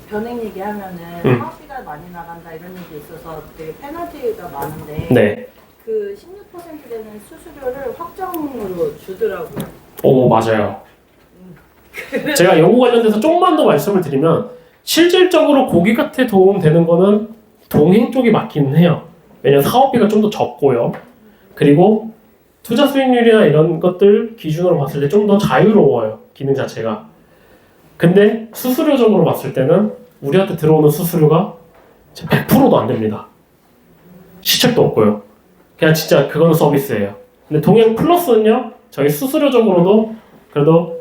Speaker 2: 변액 얘기하면은 사업비가 많이 나간다 이런 얘기 있어서 되게 페널티가 많은데
Speaker 1: 네.
Speaker 2: 그 16% 되는 수수료를 확정으로 주더라고요.
Speaker 1: 오, 맞아요. 제가 연구 관련돼서 조금만 더 말씀을 드리면 실질적으로 고객한테 도움되는 거는 동행 쪽이 맞기는 해요. 왜냐면 사업비가 좀 더 적고요. 그리고 투자 수익률이나 이런 것들 기준으로 봤을 때 좀 더 자유로워요. 기능 자체가. 근데 수수료적으로 봤을 때는 우리한테 들어오는 수수료가 100%도 안 됩니다. 시책도 없고요. 그냥 진짜 그거는 서비스예요. 근데 동행 플러스는요, 저희 수수료적으로도 그래도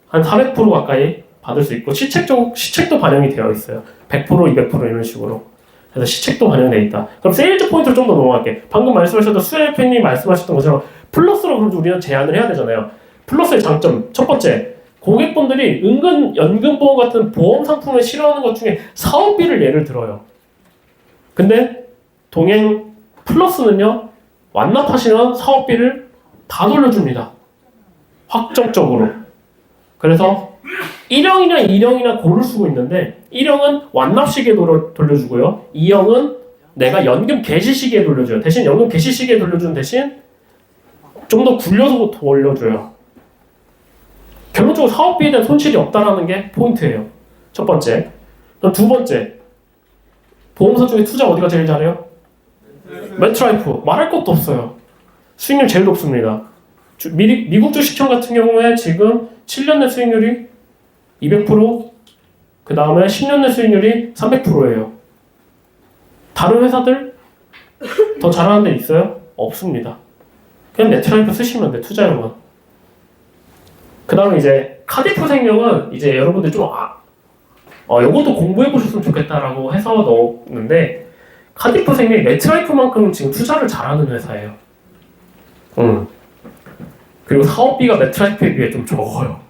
Speaker 1: 한 400% 가까이 받을 수 있고, 시책도 반영이 되어 있어요. 100%, 200% 이런 식으로. 그래서 시책도 반영되어 있다. 그럼 세일즈 포인트를 좀 더 넘어갈게. 방금 말씀하셨던 수혜 대표님 말씀하셨던 것처럼 플러스로 그럼 우리는 제안을 해야 되잖아요. 플러스의 장점, 첫 번째, 고객분들이 은근 연금보험 같은 보험 상품을 싫어하는 것 중에 사업비를 예를 들어요. 근데 동행 플러스는요, 완납하시면 사업비를 다 돌려줍니다. 확정적으로. 그래서 1형이나 2형이나 고를 수가 있는데 1형은 완납 시기에 돌려주고요. 2형은 내가 연금 개시 시기에 돌려줘요. 대신 연금 개시 시기에 돌려주는 대신 좀 더 굴려서 돌려줘요. 결론적으로 사업비에 대한 손실이 없다라는 게 포인트예요. 첫 번째. 그럼 두 번째. 보험사 중에 투자 어디가 제일 잘해요? 매트라이프. 말할 것도 없어요. 수익률 제일 높습니다. 미국 주식형 같은 경우에 지금 7년 내 수익률이 200%, 그 다음에 10년 내 수익률이 300%예요. 다른 회사들 더 잘하는 데 있어요? 없습니다. 그냥 매트라이프 쓰시면 돼, 투자형은. 그 다음에 이제 카디프 생명은 이제 여러분들 좀 요것도 공부해 보셨으면 좋겠다라고 해서 넣었는데, 카디프 생명이 매트라이프만큼 지금 투자를 잘하는 회사예요. 그리고 사업비가 매트라이프에 비해 좀 적어요.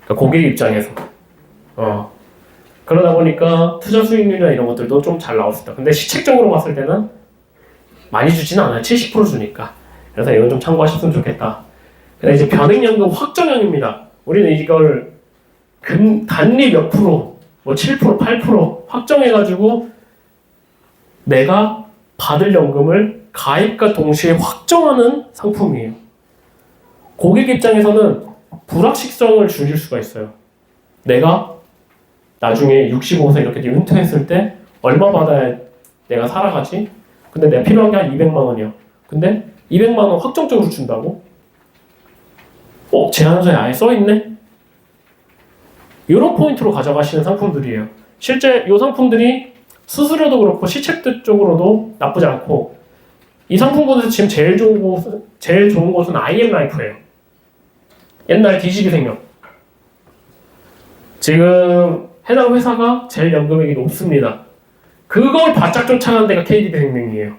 Speaker 1: 그러니까 고객 입장에서. 그러다 보니까 투자 수익률이나 이런 것들도 좀 잘 나올 수 있다. 근데 시책적으로 봤을 때는 많이 주지는 않아요. 70% 주니까. 그래서 이건 좀 참고하셨으면 좋겠다. 근데 이제 변액연금 확정형입니다. 우리는 이걸 단리 몇 프로, 뭐 7%, 8% 확정해가지고 내가 받을 연금을 가입과 동시에 확정하는 상품이에요. 고객 입장에서는 불확실성을 줄일 수가 있어요. 내가 나중에 65세 이렇게 은퇴했을 때 얼마 받아야 내가 살아가지? 근데 내가 필요한 게 한 200만 원이야. 근데 200만 원 확정적으로 준다고? 제한서에 아예 써있네? 이런 포인트로 가져가시는 상품들이에요. 실제 이 상품들이 수수료도 그렇고 시책 쪽으로도 나쁘지 않고, 이 상품군에서 지금 제일 좋은 곳은 IM라이프예요. 옛날 DGB생명. 지금 해당 회사가 제일 연금액이 높습니다. 그걸 바짝 쫓아가는 데가 KDB생명이에요.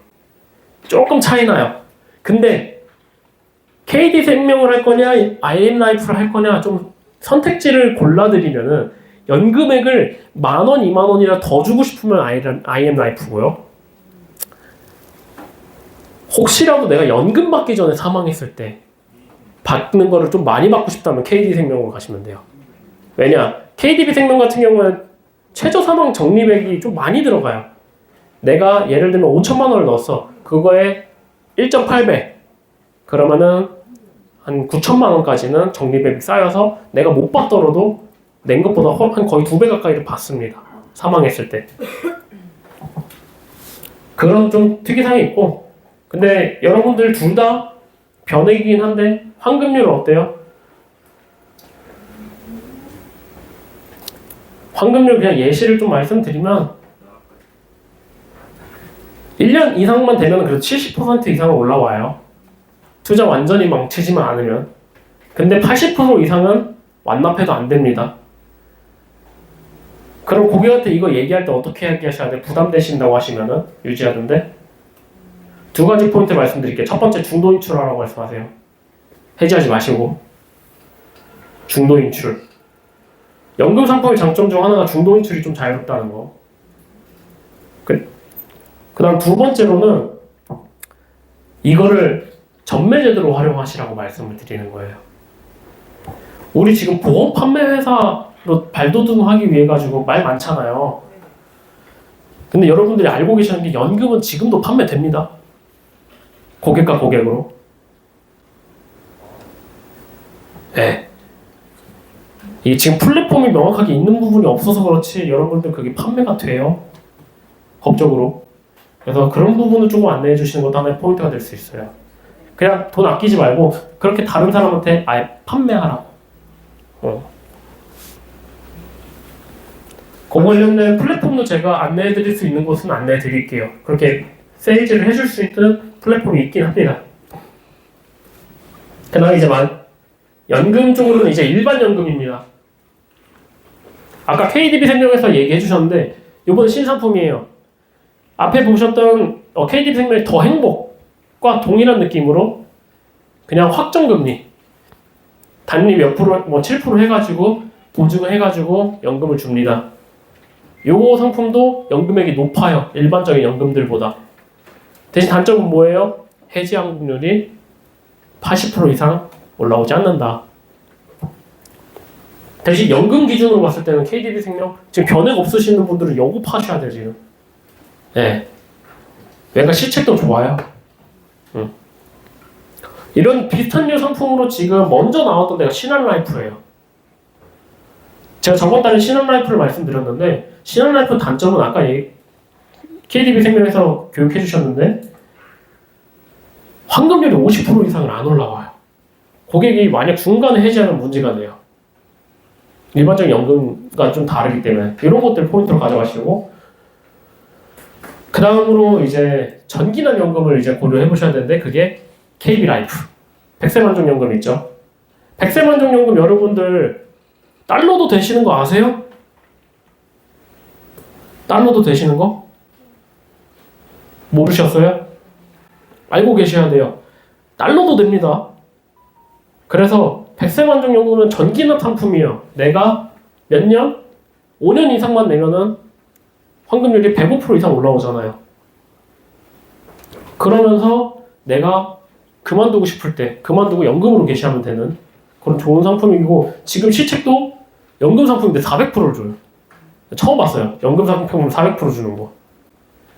Speaker 1: 조금 차이 나요. 근데 KD생명을 할 거냐, IM라이프를 할 거냐, 좀 선택지를 골라드리면은 연금액을 10,000원, 20,000원이라 더 주고 싶으면 IM 라이프고요. 혹시라도 내가 연금 받기 전에 사망했을 때 받는 거를 좀 많이 받고 싶다면 KD 생명으로 가시면 돼요. 왜냐? KDB 생명 같은 경우는 최저 사망 적립액이 좀 많이 들어가요. 내가 예를 들면 5천만 원을 넣었어. 그거에 1.8배. 그러면은 한 9천만 원까지는 적립액이 쌓여서 내가 못 받더라도 낸 것보다 한 거의 2배 가까이를 받습니다. 사망했을 때. 그런 좀 특이사항이 있고, 근데 여러분들 둘 다 변액이긴 한데 환급률은 어때요? 환급률 그냥 예시를 좀 말씀드리면 1년 이상만 되면 그래도 70% 이상은 올라와요. 투자 완전히 망치지만 않으면. 근데 80% 이상은 완납해도 안 됩니다. 그럼 고객한테 이거 얘기할 때 어떻게 얘기하셔야 돼? 부담되신다고 하시면은 유지하던데 두 가지 포인트 말씀드릴게요. 첫 번째 중도 인출하라고 말씀하세요. 해지하지 마시고 중도 인출. 연금 상품의 장점 중 하나가 중도 인출이 좀 자유롭다는 거. 그다음 두 번째로는 이거를 전매제도로 활용하시라고 말씀을 드리는 거예요. 우리 지금 보험 판매 회사로 발돋움하기 위해 가지고 말 많잖아요. 근데 여러분들이 알고 계시는 게 연금은 지금도 판매됩니다. 고객과 고객으로. 네. 이게 지금 플랫폼이 명확하게 있는 부분이 없어서 그렇지 여러분들 그게 판매가 돼요. 법적으로. 그래서 그런 부분을 조금 안내해 주시는 것도 하나의 포인트가 될 수 있어요. 그냥 돈 아끼지 말고 그렇게 다른 사람한테 아예 판매하라고. 그 관련된 플랫폼도 제가 안내해 드릴 수 있는 곳은 안내해 드릴게요. 그렇게 세일즈를 해줄 수 있는 플랫폼이 있긴 합니다. 그 다음에 이제 연금 쪽으로는 이제 일반 연금입니다. 아까 KDB 생명에서 얘기해 주셨는데 이번 신상품이에요. 앞에 보셨던 KDB 생명의 더 행복과 동일한 느낌으로 그냥 확정금리 단리 몇 프로, 7% 해가지고 보증을 해가지고 연금을 줍니다. 요거 상품도 연금액이 높아요. 일반적인 연금들보다. 대신 단점은 뭐예요? 해지 환급률이 80% 이상 올라오지 않는다. 대신 연금 기준으로 봤을 때는 KDB 생명 지금 변액 없으시는 분들은 요거 파셔야 돼요 지금. 네. 얘가 실책도 좋아요. 이런 비슷한 류 상품으로 지금 먼저 나왔던 데가 신한라이프예요. 제가 저번 달에 신한라이프를 말씀드렸는데 신한라이프 단점은 아까 KDB 생명에서 교육해 주셨는데 환급률이 50% 이상은 안 올라와요. 고객이 만약 중간에 해지하면 문제가 돼요. 일반적인 연금과 좀 다르기 때문에 이런 것들 포인트로 가져가시고 그 다음으로 이제 전기난 연금을 이제 고려해 보셔야 되는데 그게 KB라이프 백세만종연금 있죠. 백세만종연금 여러분들 달러도 되시는 거 아세요? 달러도 되시는 거? 모르셨어요? 알고 계셔야 돼요. 달러도 됩니다. 그래서 백세만종연금은 전기납 상품이에요. 내가 몇 년? 5년 이상만 내면은 환급률이 105% 이상 올라오잖아요. 그러면서 내가 그만두고 싶을 때 그만두고 연금으로 개시하면 되는 그런 좋은 상품이고 지금 시책도 연금 상품인데 400%를 줘요. 처음 봤어요. 연금 상품 400% 주는 거.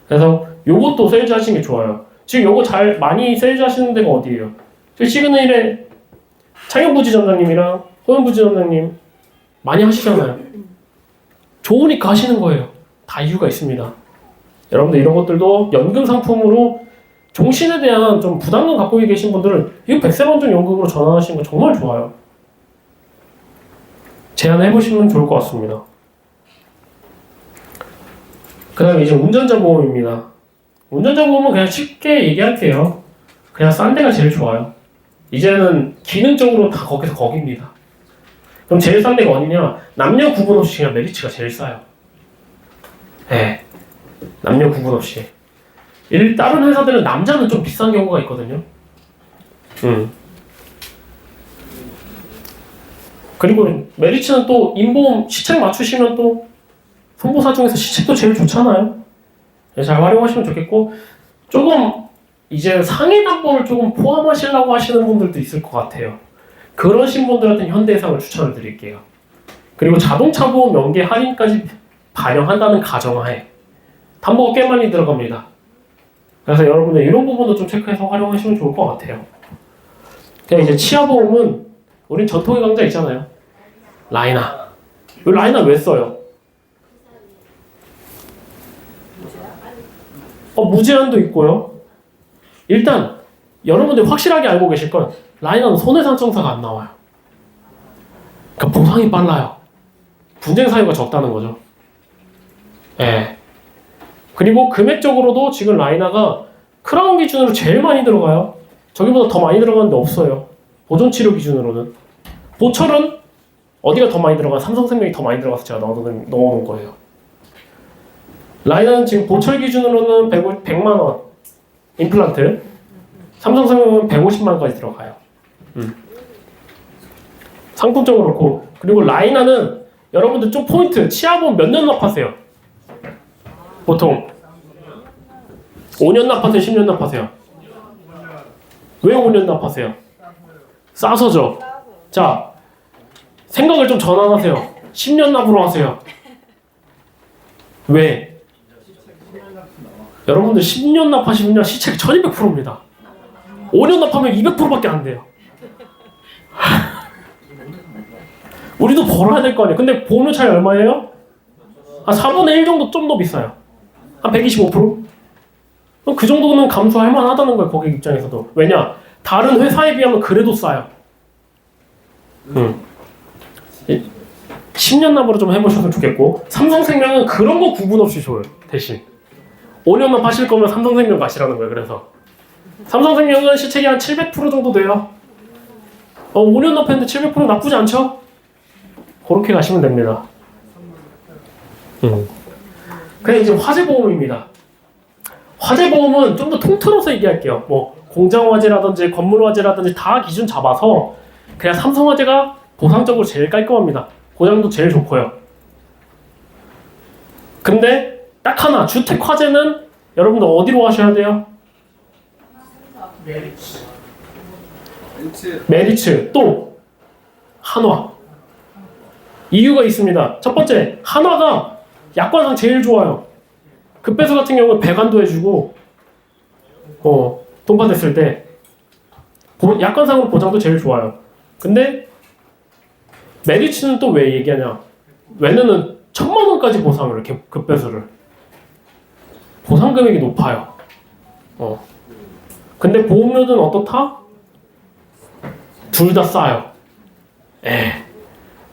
Speaker 1: 그래서 요것도 세일즈 하시는 게 좋아요. 지금 요거 잘 많이 세일즈 하시는 데가 어디예요? 저희 시그널에 창현 부지점장님이랑 호연 부지점장님 많이 하시잖아요. 좋으니까 하시는 거예요. 다 이유가 있습니다. 여러분들 이런 것들도 연금 상품으로 종신에 대한 좀 부담감 갖고 계신 분들은 이 백세만종 연금으로 전환하시는 거 정말 좋아요. 제안해 보시면 좋을 것 같습니다. 그 다음에 이제 운전자 보험입니다. 운전자 보험은 그냥 쉽게 얘기할게요. 그냥 싼 데가 제일 좋아요. 이제는 기능적으로 다 거기서 거깁니다. 그럼 제일 싼 데가 어디냐? 남녀 구분 없이 그냥 메리츠가 제일 싸요. 네. 남녀 구분 없이. 다른 회사들은 남자는 좀 비싼 경우가 있거든요. 그리고 메리츠는 또 인보험 시책 맞추시면 또 선보사 중에서 시책도 제일 좋잖아요. 잘 활용하시면 좋겠고, 조금 이제 상해 담보를 조금 포함하시려고 하시는 분들도 있을 것 같아요. 그러신 분들한테는 현대해상을 추천을 드릴게요. 그리고 자동차 보험 연계 할인까지 반영한다는 가정하에 담보가 꽤 많이 들어갑니다. 그래서 여러분들 이런 부분도 좀 체크해서 활용하시면 좋을 것 같아요. 그냥 이제 치아보험은 우린 전통의 강자 있잖아요. 라이나. 이 라이나 왜 써요? 무제한도 있고요. 일단 여러분들 확실하게 알고 계실 건 라이나는 손해상정사가 안 나와요. 그러니까 보상이 빨라요. 분쟁 사유가 적다는 거죠. 예. 그리고 금액적으로도 지금 라이나가 크라운 기준으로 제일 많이 들어가요. 저기보다 더 많이 들어가는데 없어요. 보존치료 기준으로는. 보철은 어디가 더 많이 들어가? 삼성생명이 더 많이 들어가서 제가 넣어놓은 거예요. 라이나는 지금 보철 기준으로는 100만 원 임플란트, 삼성생명은 150만 원까지 들어가요. 상품적으로 그렇고, 그리고 라이나는 여러분들 좀 포인트, 치아보험 몇 년 납하세요? 보통 5년 납하세요? 10년 납하세요? 왜 5년 납하세요? 싸서죠. 자, 생각을 좀 전환하세요. 10년 납으로 하세요. 왜? 여러분들 10년 납하시면 시책 1200%입니다. 5년 납하면 200%밖에 안 돼요. 우리도 벌어야 될 거 아니에요. 근데 보험료 차이 얼마예요? 한 4분의 1 정도 좀 더 비싸요. 한 125%? 그 정도는 감수할 만하다는 거예요. 고객 입장에서도. 왜냐? 다른 회사에 비하면 그래도 싸요. 10년 납으로 좀 해보셨으면 좋겠고, 삼성생명은 그런 거 구분 없이 줘요. 대신 5년만 파실 거면 삼성생명 가시라는 거예요. 그래서 삼성생명은 시책이 한 700% 정도 돼요. 5년 납했는데 700% 나쁘지 않죠? 그렇게 가시면 됩니다. 그냥 이제 화재보험입니다. 화재보험은 좀 더 통틀어서 얘기할게요. 뭐 공장화재라든지 건물화재라든지 다 기준 잡아서 그냥 삼성화재가 보상적으로 제일 깔끔합니다. 고장도 제일 좋고요. 근데 딱 하나, 주택화재는 여러분들 어디로 가셔야 돼요? 메리츠, 또 한화. 이유가 있습니다. 첫 번째, 한화가 약관상 제일 좋아요. 급배수 같은 경우는 배관도 해주고, 돈 받았을 때 약관상으로 보장도 제일 좋아요. 근데 메리츠는 또 왜 얘기하냐? 왜냐면 1000만 원까지 보상을 이렇게 급배수를. 보상 금액이 높아요. 근데 보험료는 어떻다? 둘 다 싸요.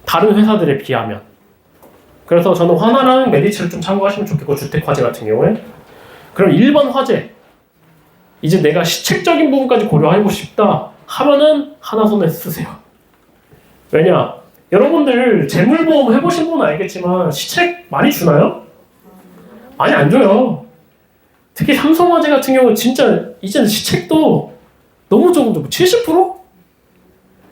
Speaker 1: 다른 회사들에 비하면. 그래서 저는 화나랑 메리츠를 좀 참고하시면 좋겠고, 주택화재 같은 경우에. 그럼 일반 화재, 이제 내가 시책적인 부분까지 고려하고 싶다 하면은 하나손에 쓰세요. 왜냐? 여러분들 재물보험 해보신 분은 알겠지만 시책 많이 주나요? 많이 안 줘요. 특히 삼성화재 같은 경우는 진짜 이제는 시책도 너무 적은 거 70%?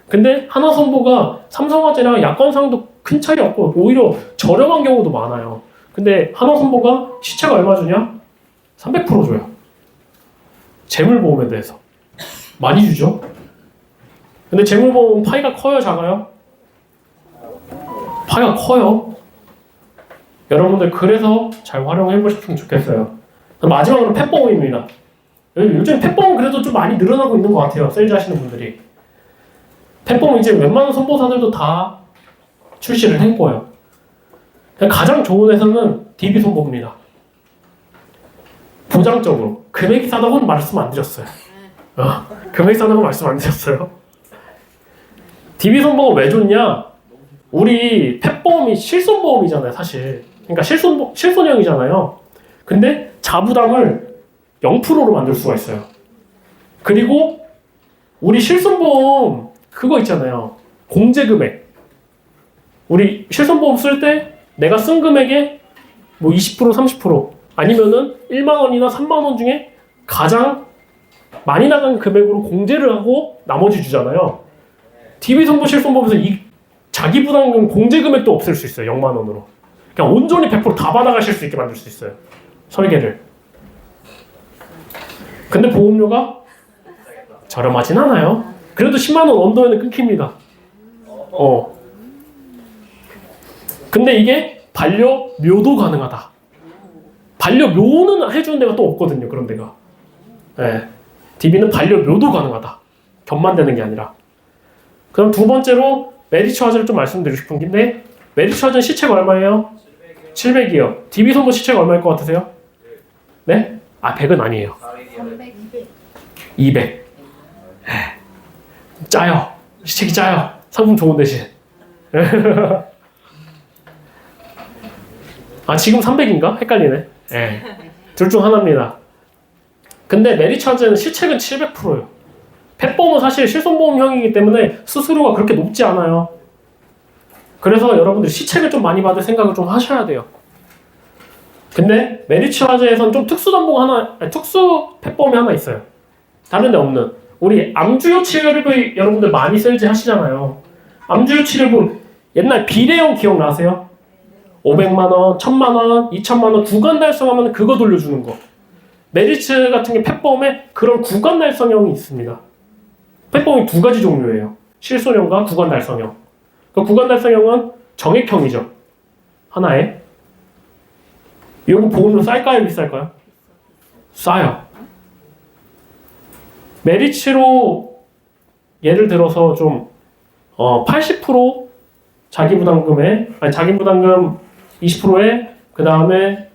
Speaker 1: 근데 하나선보가 삼성화재랑 약관상도 큰 차이 없고 오히려 저렴한 경우도 많아요. 근데 하나선보가 시체가 얼마 주냐? 300% 줘요. 재물보험에 대해서 많이 주죠. 근데 재물보험 파이가 커요, 작아요? 파이가 커요. 여러분들 그래서 잘 활용해 보셨으면 좋겠어요. 마지막으로 펫보험입니다. 요즘 펫보험 그래도 좀 많이 늘어나고 있는 것 같아요. 세일즈 하시는 분들이. 펫보험 이제 웬만한 선보사들도 다 출시를 했고요. 가장 좋은 회사는 DB손보입니다. 보장적으로. 금액이 싸다고는 말씀 안 드렸어요. 금액이 싸다고 말씀 안 드렸어요. DB손보가 왜 좋냐? 우리 펫보험이 실손보험이잖아요, 사실. 그러니까 실손형이잖아요. 근데 자부담을 0%로 만들 수가 있어요. 그리고 우리 실손보험 그거 있잖아요. 공제금액. 우리 실손보험 쓸 때 내가 쓴 금액의 뭐 20% 30% 아니면은 1만 원이나 3만 원 중에 가장 많이 나간 금액으로 공제를 하고 나머지 주잖아요. DB손보 실손보험에서 이 자기 부담금 공제 금액도 없앨 수 있어요. 0만 원으로. 그냥 온전히 100%다 받아가실 수 있게 만들 수 있어요. 설계를. 근데 보험료가 저렴하진 않아요. 그래도 10만 원 언더에는 끊깁니다. 근데 이게 반려묘도 가능하다. 반려묘는 해주는 데가 또 없거든요. 그런 데가. 네. DB는 반려묘도 가능하다. 겹만 되는 게 아니라. 그럼 두 번째로 메리츠 화재를 좀 말씀드리고 싶은 게인데 메리츠 화재는 시체가 얼마예요? 700이요. DB 선보 시체가 얼마일 것 같으세요? 네? 아 100은 아니에요.
Speaker 4: 300, 200.
Speaker 1: 200. 짜요. 시책이 짜요. 상품 좋은 대신. 아 지금 300인가? 헷갈리네. 예. 둘 중 하나입니다. 근데 메리츠 화재는 시책은 700%예요. 펫보험은 사실 실손보험형이기 때문에 수수료가 그렇게 높지 않아요. 그래서 여러분들 시책을 좀 많이 받을 생각을 좀 하셔야 돼요. 근데 메리츠 화재에선 좀 특수 펫보험이 하나 있어요. 다른 데 없는. 우리 암주요 치료비 여러분들 많이 쓸지 하시잖아요. 암주요 치료비 옛날 비례형 기억나세요? 500만 원, 1000만 원, 2000만 원 구간 달성하면 그거 돌려주는 거. 메리츠 같은 게 펫보험에 그런 구간 달성형이 있습니다. 펫보험이 두 가지 종류예요. 실손형과 구간 달성형. 그 구간 달성형은 정액형이죠. 하나에. 이거 보험료 쌀까요? 비쌀까요? 싸요. 메리츠로 예를 들어서 좀 80% 자기 부담금에 자기 부담금 20%에 그 다음에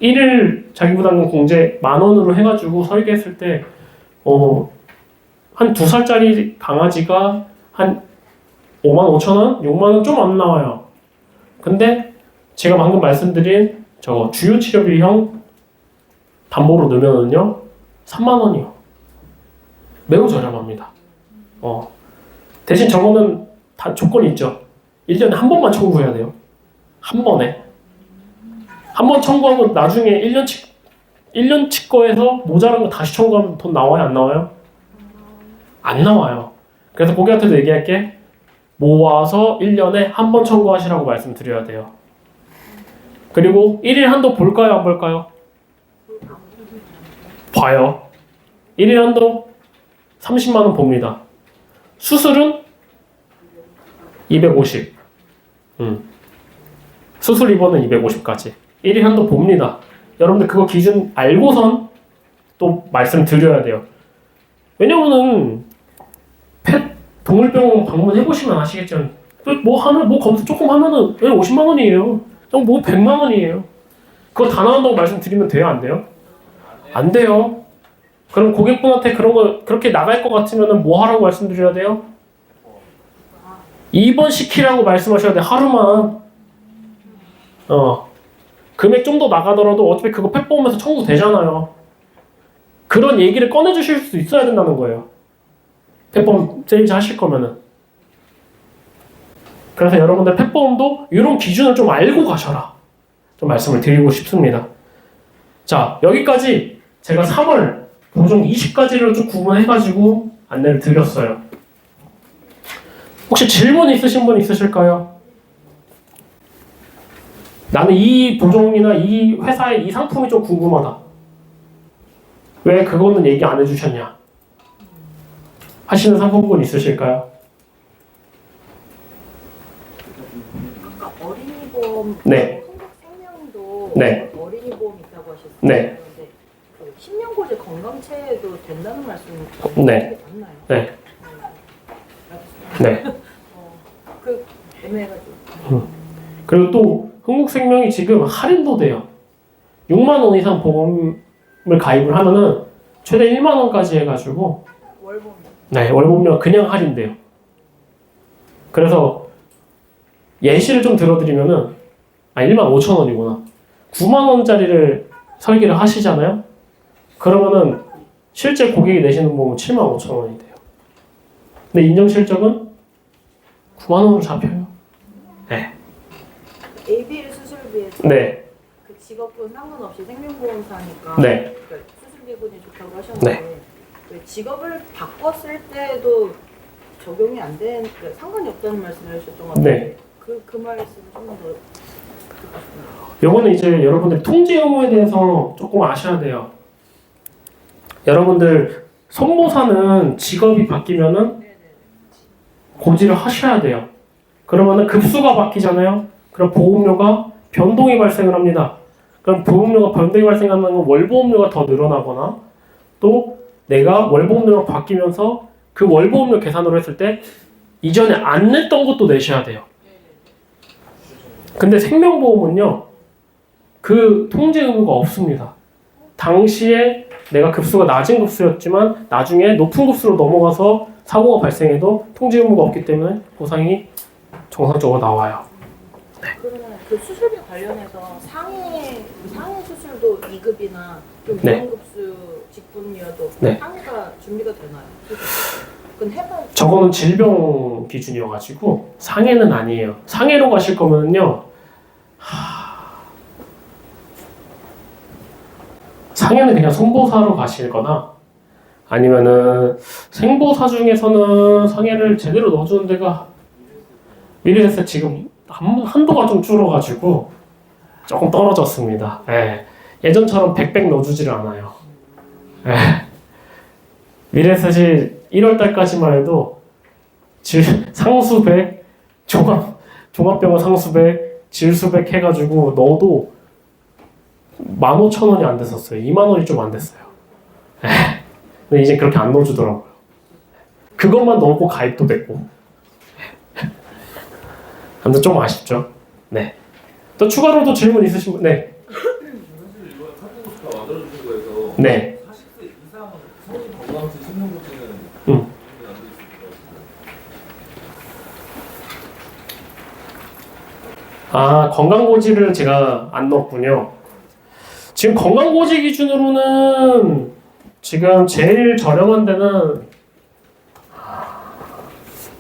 Speaker 1: 1일 자기 부담금 공제 10,000원으로 해가지고 설계했을 때 한 2살짜리 강아지가 한 55,000원? 6만원 좀 안 나와요. 근데 제가 방금 말씀드린 저거 주요 치료비형 담보로 넣으면은요 3만원이요. 매우 저렴합니다. 대신 저거는 다 조건이 있죠. 1년에 한 번만 청구해야 돼요. 한 번에. 한 번 청구하고 나중에 1년치 거에서 모자란 거 다시 청구하면 돈 나와요? 안 나와요? 안 나와요. 그래서 고객한테도 얘기할게. 모아서 1년에 한 번 청구하시라고 말씀드려야 돼요. 그리고 1일 한도 볼까요? 안 볼까요? 봐요. 1일 한도 30만원 봅니다. 수술은 250. 수술 입원은 250까지. 1일 한도 봅니다. 여러분들 그거 기준 알고선 또 말씀드려야 돼요. 왜냐면은 펫 동물병원 방문해보시면 아시겠지만 뭐 검사 조금 하면은 50만 원이에요. 뭐 100만 원이에요. 그거 다 나온다고 말씀드리면 돼요? 안 돼요? 안 돼요. 그럼 고객분한테 그런 거 그렇게 나갈 것 같으면은 뭐 하라고 말씀드려야 돼요? 입원시키라고 말씀하셔야 돼요. 하루만. 금액 좀 더 나가더라도 어차피 그거 펫보험에서 청구되잖아요. 그런 얘기를 꺼내주실 수 있어야 된다는 거예요. 펫보험 세일즈 하실 거면은. 그래서 여러분들 펫보험도 이런 기준을 좀 알고 가셔라. 좀 말씀을 드리고 싶습니다. 자, 여기까지 제가 3월 보종 20가지를 좀 구분해가지고 안내를 드렸어요. 혹시 질문 있으신 분 있으실까요? 나는 이 보종이나 이 회사의 이 상품이 좀 궁금하다. 왜 그거는 얘기 안 해주셨냐? 하시는 상품분 있으실까요?
Speaker 2: 아까 어린이보험
Speaker 1: 네.
Speaker 2: 한국생명도
Speaker 1: 네.
Speaker 2: 어린이보험 있다고 하셨어요.
Speaker 1: 네.
Speaker 2: 그런데 그 10년고제 건강체도 된다는 말씀이니까
Speaker 1: 네.
Speaker 2: 맞나요?
Speaker 1: 네.
Speaker 2: 알겠습니다.
Speaker 1: 네.
Speaker 2: 그 애매해가지고.
Speaker 1: 그리고 또 흥국생명이 지금 할인도 돼요. 6만 원 이상 보험을 가입을 하면은 최대 1만 원까지 해가지고
Speaker 2: 월보험.
Speaker 1: 네, 월보험료 그냥 할인돼요. 그래서 예시를 좀 들어드리면은 15,000원이구나. 9만 원짜리를 설계를 하시잖아요. 그러면은 실제 고객이 내시는 보험은 75,000원이 돼요. 근데 인정 실적은 9만 원으로 잡혀요. 네.
Speaker 2: ABL 수술비에서
Speaker 1: 네.
Speaker 2: 그 직업군 상관없이 생명보험사니까
Speaker 1: 네.
Speaker 2: 그러니까 수술비군이 좋다고 하셨는데 왜 직업을 바꿨을 때도 적용이 안 되는 그러니까 상관이 없다는 말씀을 해주셨던 것 같아요.
Speaker 1: 네.
Speaker 2: 그 말씀 조금 더 듣고 싶네요.
Speaker 1: 요거는 이제 여러분들 통지 의무에 대해서 조금 아셔야 돼요. 여러분들 손모사는 직업이 바뀌면은 고지를 하셔야 돼요. 그러면은 급수가 바뀌잖아요. 그럼 보험료가 변동이 발생을 합니다. 그럼 보험료가 변동이 발생하는 건 월보험료가 더 늘어나거나 또 내가 월보험료가 바뀌면서 그 월보험료 계산으로 했을 때 이전에 안 냈던 것도 내셔야 돼요. 근데 생명보험은요, 그 통지 의무가 없습니다. 당시에 내가 급수가 낮은 급수였지만 나중에 높은 급수로 넘어가서 사고가 발생해도 통지 의무가 없기 때문에 보상이 정상적으로 나와요.
Speaker 2: 그러면 그 수술비 관련해서 상해 수술도 2급이나 좀
Speaker 1: 네.
Speaker 2: 위험급수 직분이어도
Speaker 1: 네.
Speaker 2: 상해가 준비가 되나요? 그건 해봐야죠.
Speaker 1: 저거는 질병 기준이어가지고 상해는 아니에요. 상해로 가실 거면요, 상해는 그냥 손보사로 가시거나 아니면은 생보사 중에서는 상해를 제대로 넣어주는 데가 미래에서 지금 한도가 좀 줄어가지고 조금 떨어졌습니다. 예. 예전처럼 100 넣어주지를 않아요. 예. 미래셋이 1월달까지만 해도 상수백, 종합병원 상수백, 질수백 해가지고 넣어도 15,000원이 안 됐었어요. 20,000원이 좀 안 됐어요. 예. 근데 이제 그렇게 안 넣어주더라고요. 그것만 넣고 가입도 됐고. 아무튼 좀 아쉽죠. 네. 또 추가로 또 질문 있으신 분? 네.
Speaker 4: 사실 이번 카드부스가 만들어주신 거에서
Speaker 1: 네.
Speaker 4: 40세 이상 성인 건강수 신용고지는
Speaker 1: 응.
Speaker 4: 안 돼 있을 것 같아요.
Speaker 1: 아, 건강고지를 제가 안 넣었군요. 지금 건강고지 기준으로는 지금 제일 저렴한 데는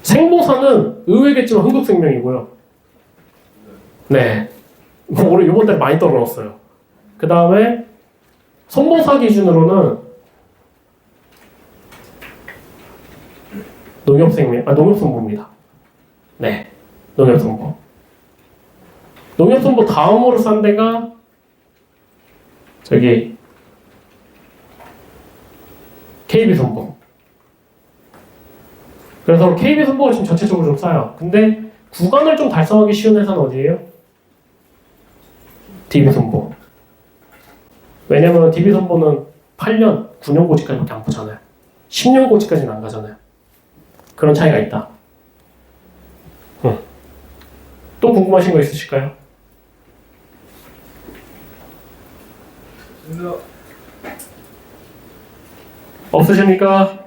Speaker 1: 생보사는 의외겠지만 흥국생명이고요. 네. 올해 이번 달에 많이 떨어졌어요. 그 다음에 손보사 기준으로는 농협손보입니다. 네. 농협손보. 농협손보 다음으로 싼 데가 저기 KB손보. 그래서 KB손보가 지금 전체적으로 좀 싸요. 근데 구간을 좀 달성하기 쉬운 회사는 어디예요? DB손보. 왜냐면 DB손보는 8년, 9년 고지까지밖에 안 보잖아요. 10년 고지까지는 안 가잖아요. 그런 차이가 있다. 또 궁금하신 거 있으실까요? 없으십니까?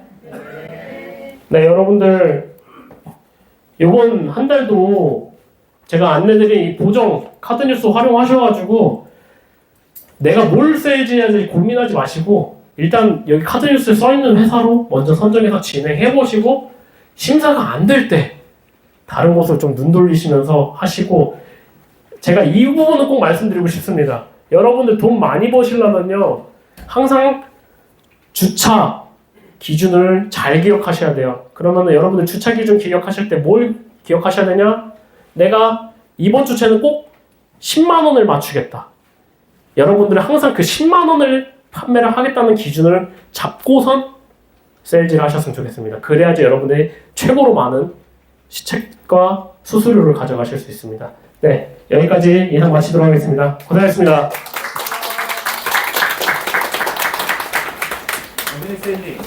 Speaker 1: 네, 여러분들 이번 한 달도 제가 안내드린 이 보정 카드뉴스 활용하셔가지고 내가 뭘 세일즈해야 될지 고민하지 마시고 일단 여기 카드뉴스에 써있는 회사로 먼저 선정해서 진행해보시고 심사가 안 될 때 다른 곳으로 좀 눈 돌리시면서 하시고 제가 이 부분은 꼭 말씀드리고 싶습니다. 여러분들 돈 많이 버시려면요 항상 주차 기준을 잘 기억하셔야 돼요. 그러면 여러분들 주차 기준 기억하실 때 뭘 기억하셔야 되냐? 내가 이번 주차는 꼭 10만 원을 맞추겠다. 여러분들은 항상 그 10만 원을 판매를 하겠다는 기준을 잡고선 세일즈를 하셨으면 좋겠습니다. 그래야지 여러분들이 최고로 많은 시책과 수수료를 가져가실 수 있습니다. 네, 여기까지 예상 마치도록 하겠습니다. 고생하셨습니다.
Speaker 4: 선생님